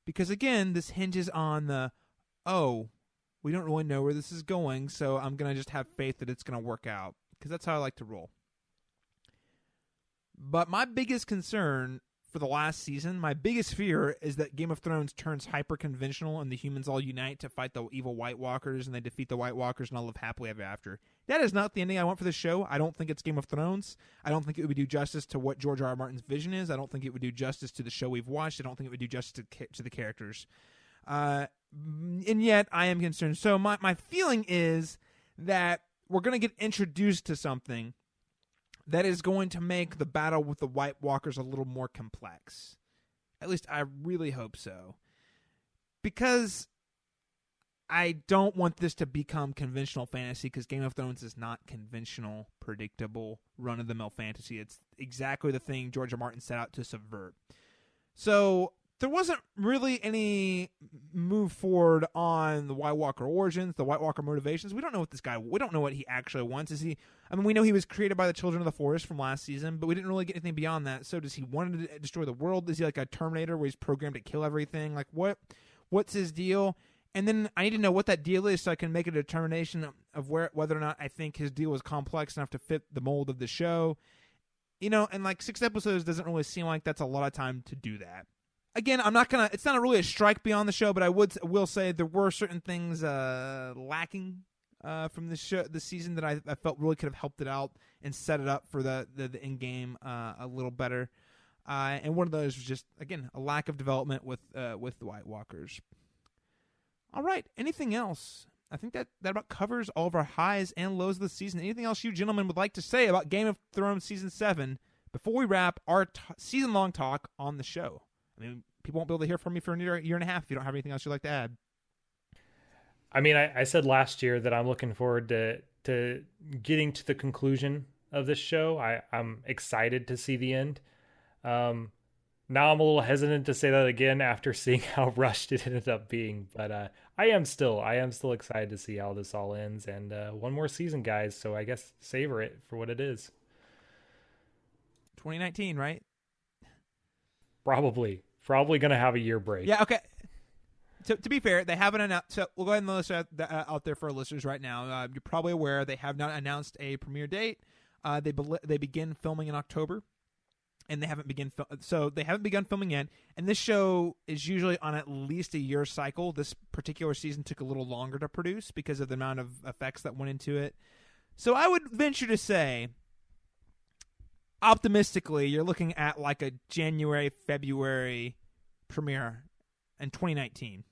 because again, this hinges on we don't really know where this is going, so I'm going to just have faith that it's going to work out, because that's how I like to roll. But my biggest concern for the last season, my biggest fear is that Game of Thrones turns hyper-conventional and the humans all unite to fight the evil White Walkers, and they defeat the White Walkers and all live happily ever after. That is not the ending I want for this show. I don't think it's Game of Thrones. I don't think it would do justice to what George R. R. Martin's vision is. I don't think it would do justice to the show we've watched. I don't think it would do justice to the characters. And yet, I am concerned. So my feeling is that we're going to get introduced to something that is going to make the battle with the White Walkers a little more complex. At least I really hope so. Because I don't want this to become conventional fantasy, because Game of Thrones is not conventional, predictable, run-of-the-mill fantasy. It's exactly the thing George R. Martin set out to subvert. So there wasn't really any move forward on the White Walker origins, the White Walker motivations. We don't know we don't know what he actually wants. We know he was created by the Children of the Forest from last season, but we didn't really get anything beyond that. So does he want to destroy the world? Is he like a Terminator where he's programmed to kill everything? Like, what's his deal? And then I need to know what that deal is so I can make a determination of whether or not I think his deal is complex enough to fit the mold of the show. And like 6 episodes doesn't really seem like that's a lot of time to do that. Again, it's not really a strike beyond the show, but I will say there were certain things lacking from this season that I felt really could have helped it out and set it up for the end game a little better. And one of those was just, again, a lack of development with the White Walkers. All right, anything else? I think that about covers all of our highs and lows of the season. Anything else you gentlemen would like to say about Game of Thrones Season 7 before we wrap our season-long talk on the show? I mean, people won't be able to hear from me for a year and a half if you don't have anything else you'd like to add. I mean, I said last year that I'm looking forward to getting to the conclusion of this show. I'm excited to see the end. Now I'm a little hesitant to say that again after seeing how rushed it ended up being, but I am still excited to see how this all ends, and one more season, guys. So I guess savor it for what it is. 2019, right? Probably gonna have a year break. Yeah. Okay. To be fair, they haven't announced. So we'll go ahead and list out there for our listeners right now. You're probably aware they have not announced a premiere date. They begin filming in October, and they haven't begun filming yet. And this show is usually on at least a year cycle. This particular season took a little longer to produce because of the amount of effects that went into it. So I would venture to say, optimistically, you're looking at like a January, February premiere in 2019.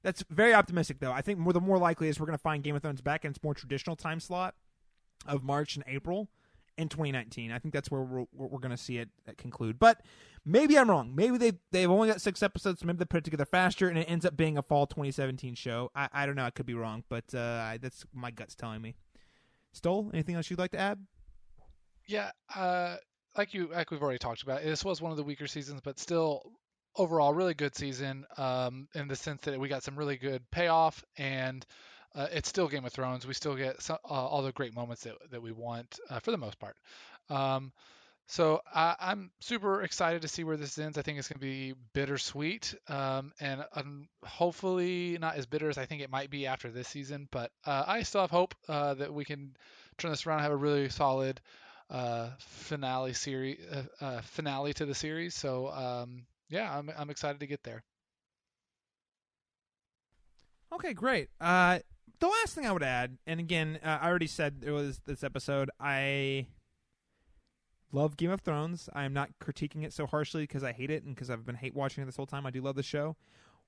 That's very optimistic, though. I think the more likely is we're going to find Game of Thrones back in its more traditional time slot of March and April in 2019. I think that's where we're going to see it conclude. But maybe I'm wrong. Maybe they've only got 6 episodes, so maybe they put it together faster, and it ends up being a fall 2017 show. I don't know. I could be wrong, but that's my gut's telling me. Stull, anything else you'd like to add? Yeah, like we've already talked about, this was one of the weaker seasons, but still overall really good season. In the sense that we got some really good payoff, and it's still Game of Thrones. We still get all the great moments that we want for the most part. Um, so I'm super excited to see where this ends. I think it's going to be bittersweet, and hopefully not as bitter as I think it might be after this season. But I still have hope that we can turn this around and have a really solid finale to the series. So yeah, I'm excited to get there. Okay, great. The last thing I would add, and again, I already said it was this episode, I love Game of Thrones. I am not critiquing it so harshly because I hate it and because I've been hate watching it this whole time. I do love the show.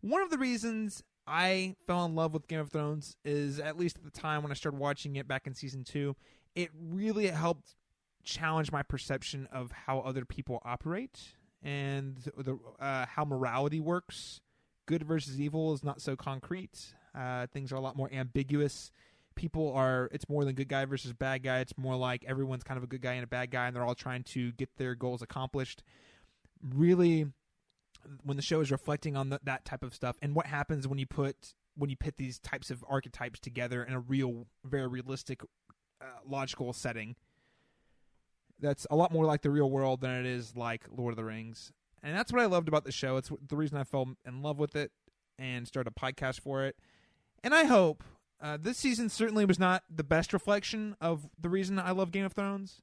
One of the reasons I fell in love with Game of Thrones is, at least at the time when I started watching it back in season 2, it really helped challenge my perception of how other people operate and how morality works. Good versus evil is not so concrete. Things are a lot more ambiguous. It's more than good guy versus bad guy. It's more like everyone's kind of a good guy and a bad guy, and they're all trying to get their goals accomplished. Really, when the show is reflecting on that type of stuff, and what happens when you pit these types of archetypes together in a very realistic, logical setting, that's a lot more like the real world than it is like Lord of the Rings. And that's what I loved about the show. It's the reason I fell in love with it and started a podcast for it. And I hope this season certainly was not the best reflection of the reason I love Game of Thrones.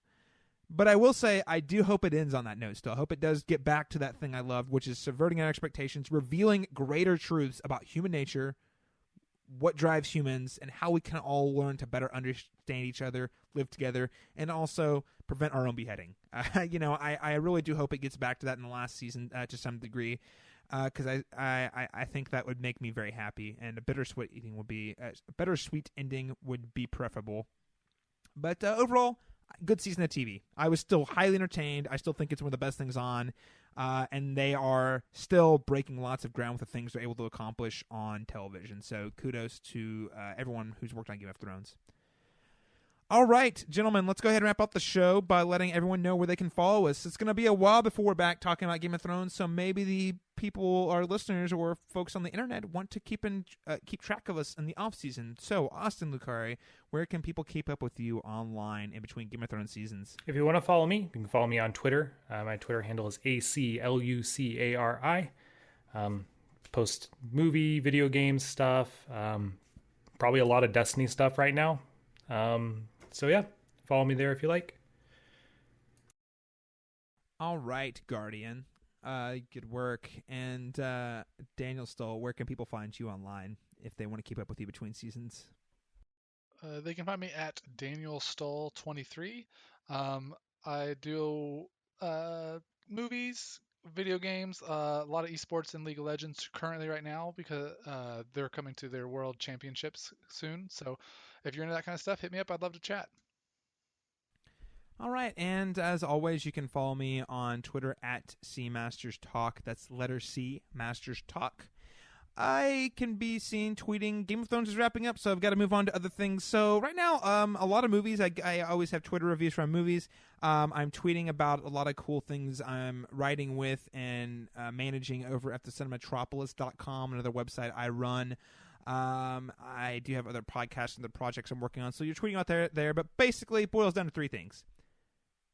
But I will say I do hope it ends on that note still. I hope it does get back to that thing I loved, which is subverting our expectations, revealing greater truths about human nature, what drives humans, and how we can all learn to better understand each other, live together, and also prevent our own beheading. I really do hope it gets back to that in the last season to some degree, because I think that would make me very happy, and a bittersweet ending would be preferable. But overall, good season of TV. I was still highly entertained. I still think it's one of the best things on. And they are still breaking lots of ground with the things they're able to accomplish on television. So kudos to everyone who's worked on Game of Thrones. All right, gentlemen, let's go ahead and wrap up the show by letting everyone know where they can follow us. It's going to be a while before we're back talking about Game of Thrones, so maybe the people, our listeners, or folks on the internet want to keep track of us in the off season. So, Austin, Lucari, where can people keep up with you online in between Game of Thrones seasons? If you want to follow me, you can follow me on Twitter. My Twitter handle is ACLUCARI. Post movie, video games stuff. Probably a lot of Destiny stuff right now. So yeah, follow me there if you like. All right, Guardian. Good work. And Daniel Stull, where can people find you online if they want to keep up with you between seasons? They can find me at Daniel Stull 23. I do movies, video games, a lot of esports and League of Legends currently right now because they're coming to their world championships soon. So if you're into that kind of stuff, hit me up. I'd love to chat. All right, and as always, you can follow me on Twitter at CMastersTalk. That's letter C, Masters Talk. I can be seen tweeting Game of Thrones is wrapping up, so I've got to move on to other things. So right now, a lot of movies. I always have Twitter reviews from movies. I'm tweeting about a lot of cool things I'm writing with and managing over at the cinematropolis.com, another website I run. I do have other podcasts and other projects I'm working on, so you're tweeting out there. But basically, it boils down to three things: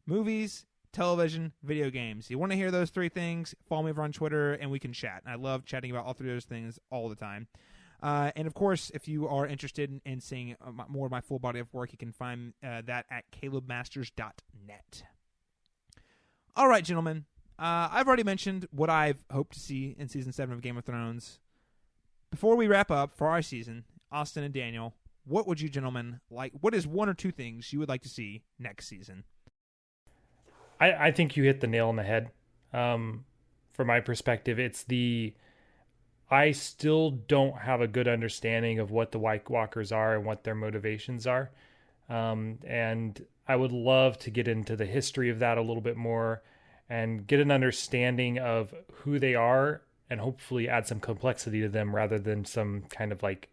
movies, television, video games. You want to hear those three things, follow me over on Twitter, and we can chat. And I love chatting about all three of those things all the time. And, of course, if you are interested in seeing more of my full body of work, you can find that at calebmasters.net. All right, gentlemen. I've already mentioned what I've hoped to see in Season 7 of Game of Thrones. Before we wrap up for our season, Austin and Daniel, what would you gentlemen like? What is one or two things you would like to see next season? I think you hit the nail on the head. From my perspective, I still don't have a good understanding of what the White Walkers are and what their motivations are. And I would love to get into the history of that a little bit more and get an understanding of who they are and hopefully add some complexity to them rather than some kind of like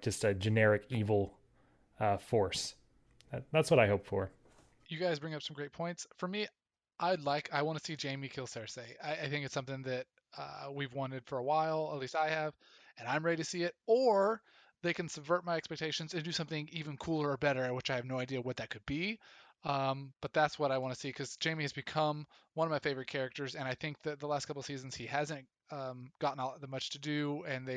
just a generic evil force. That's what I hope for. You guys bring up some great points. For me, I want to see Jaime kill Cersei. I think it's something that we've wanted for a while, at least I have, and I'm ready to see it. Or they can subvert my expectations and do something even cooler or better, which I have no idea what that could be. But that's what I want to see, because Jaime has become one of my favorite characters, and I think that the last couple of seasons he hasn't gotten all that much to do, and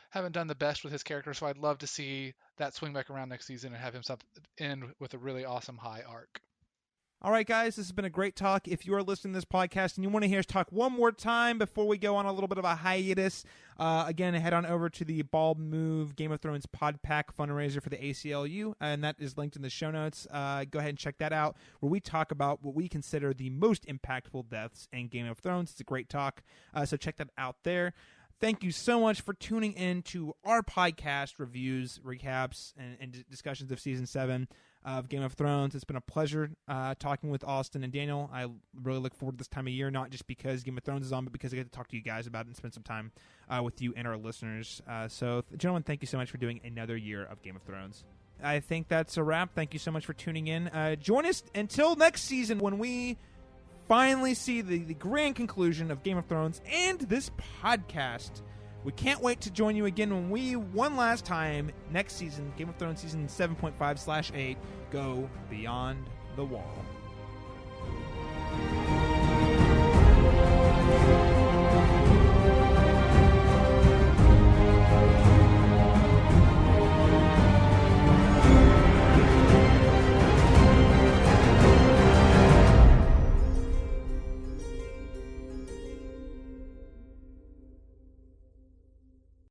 haven't done the best with his character. So I'd love to see that swing back around next season and have him end with a really awesome high arc. All right, guys, this has been a great talk. If you are listening to this podcast and you want to hear us talk one more time before we go on a little bit of a hiatus, again, head on over to the Bald Move Game of Thrones Pod Pack fundraiser for the ACLU, and that is linked in the show notes. Go ahead and check that out, where we talk about what we consider the most impactful deaths in Game of Thrones. It's a great talk, so check that out there. Thank you so much for tuning in to our podcast reviews, recaps, and discussions of Season 7 of Game of Thrones. It's been a pleasure talking with Austin and Daniel. I really look forward to this time of year, not just because Game of Thrones is on, but because I get to talk to you guys about it and spend some time with you and our listeners. So, gentlemen, thank you so much for doing another year of Game of Thrones. I think that's a wrap. Thank you so much for tuning in. Join us until next season when we finally see the grand conclusion of Game of Thrones and this podcast. We can't wait to join you again when we, one last time, next season, Game of Thrones Season 7.5/8, go Beyond the Wall.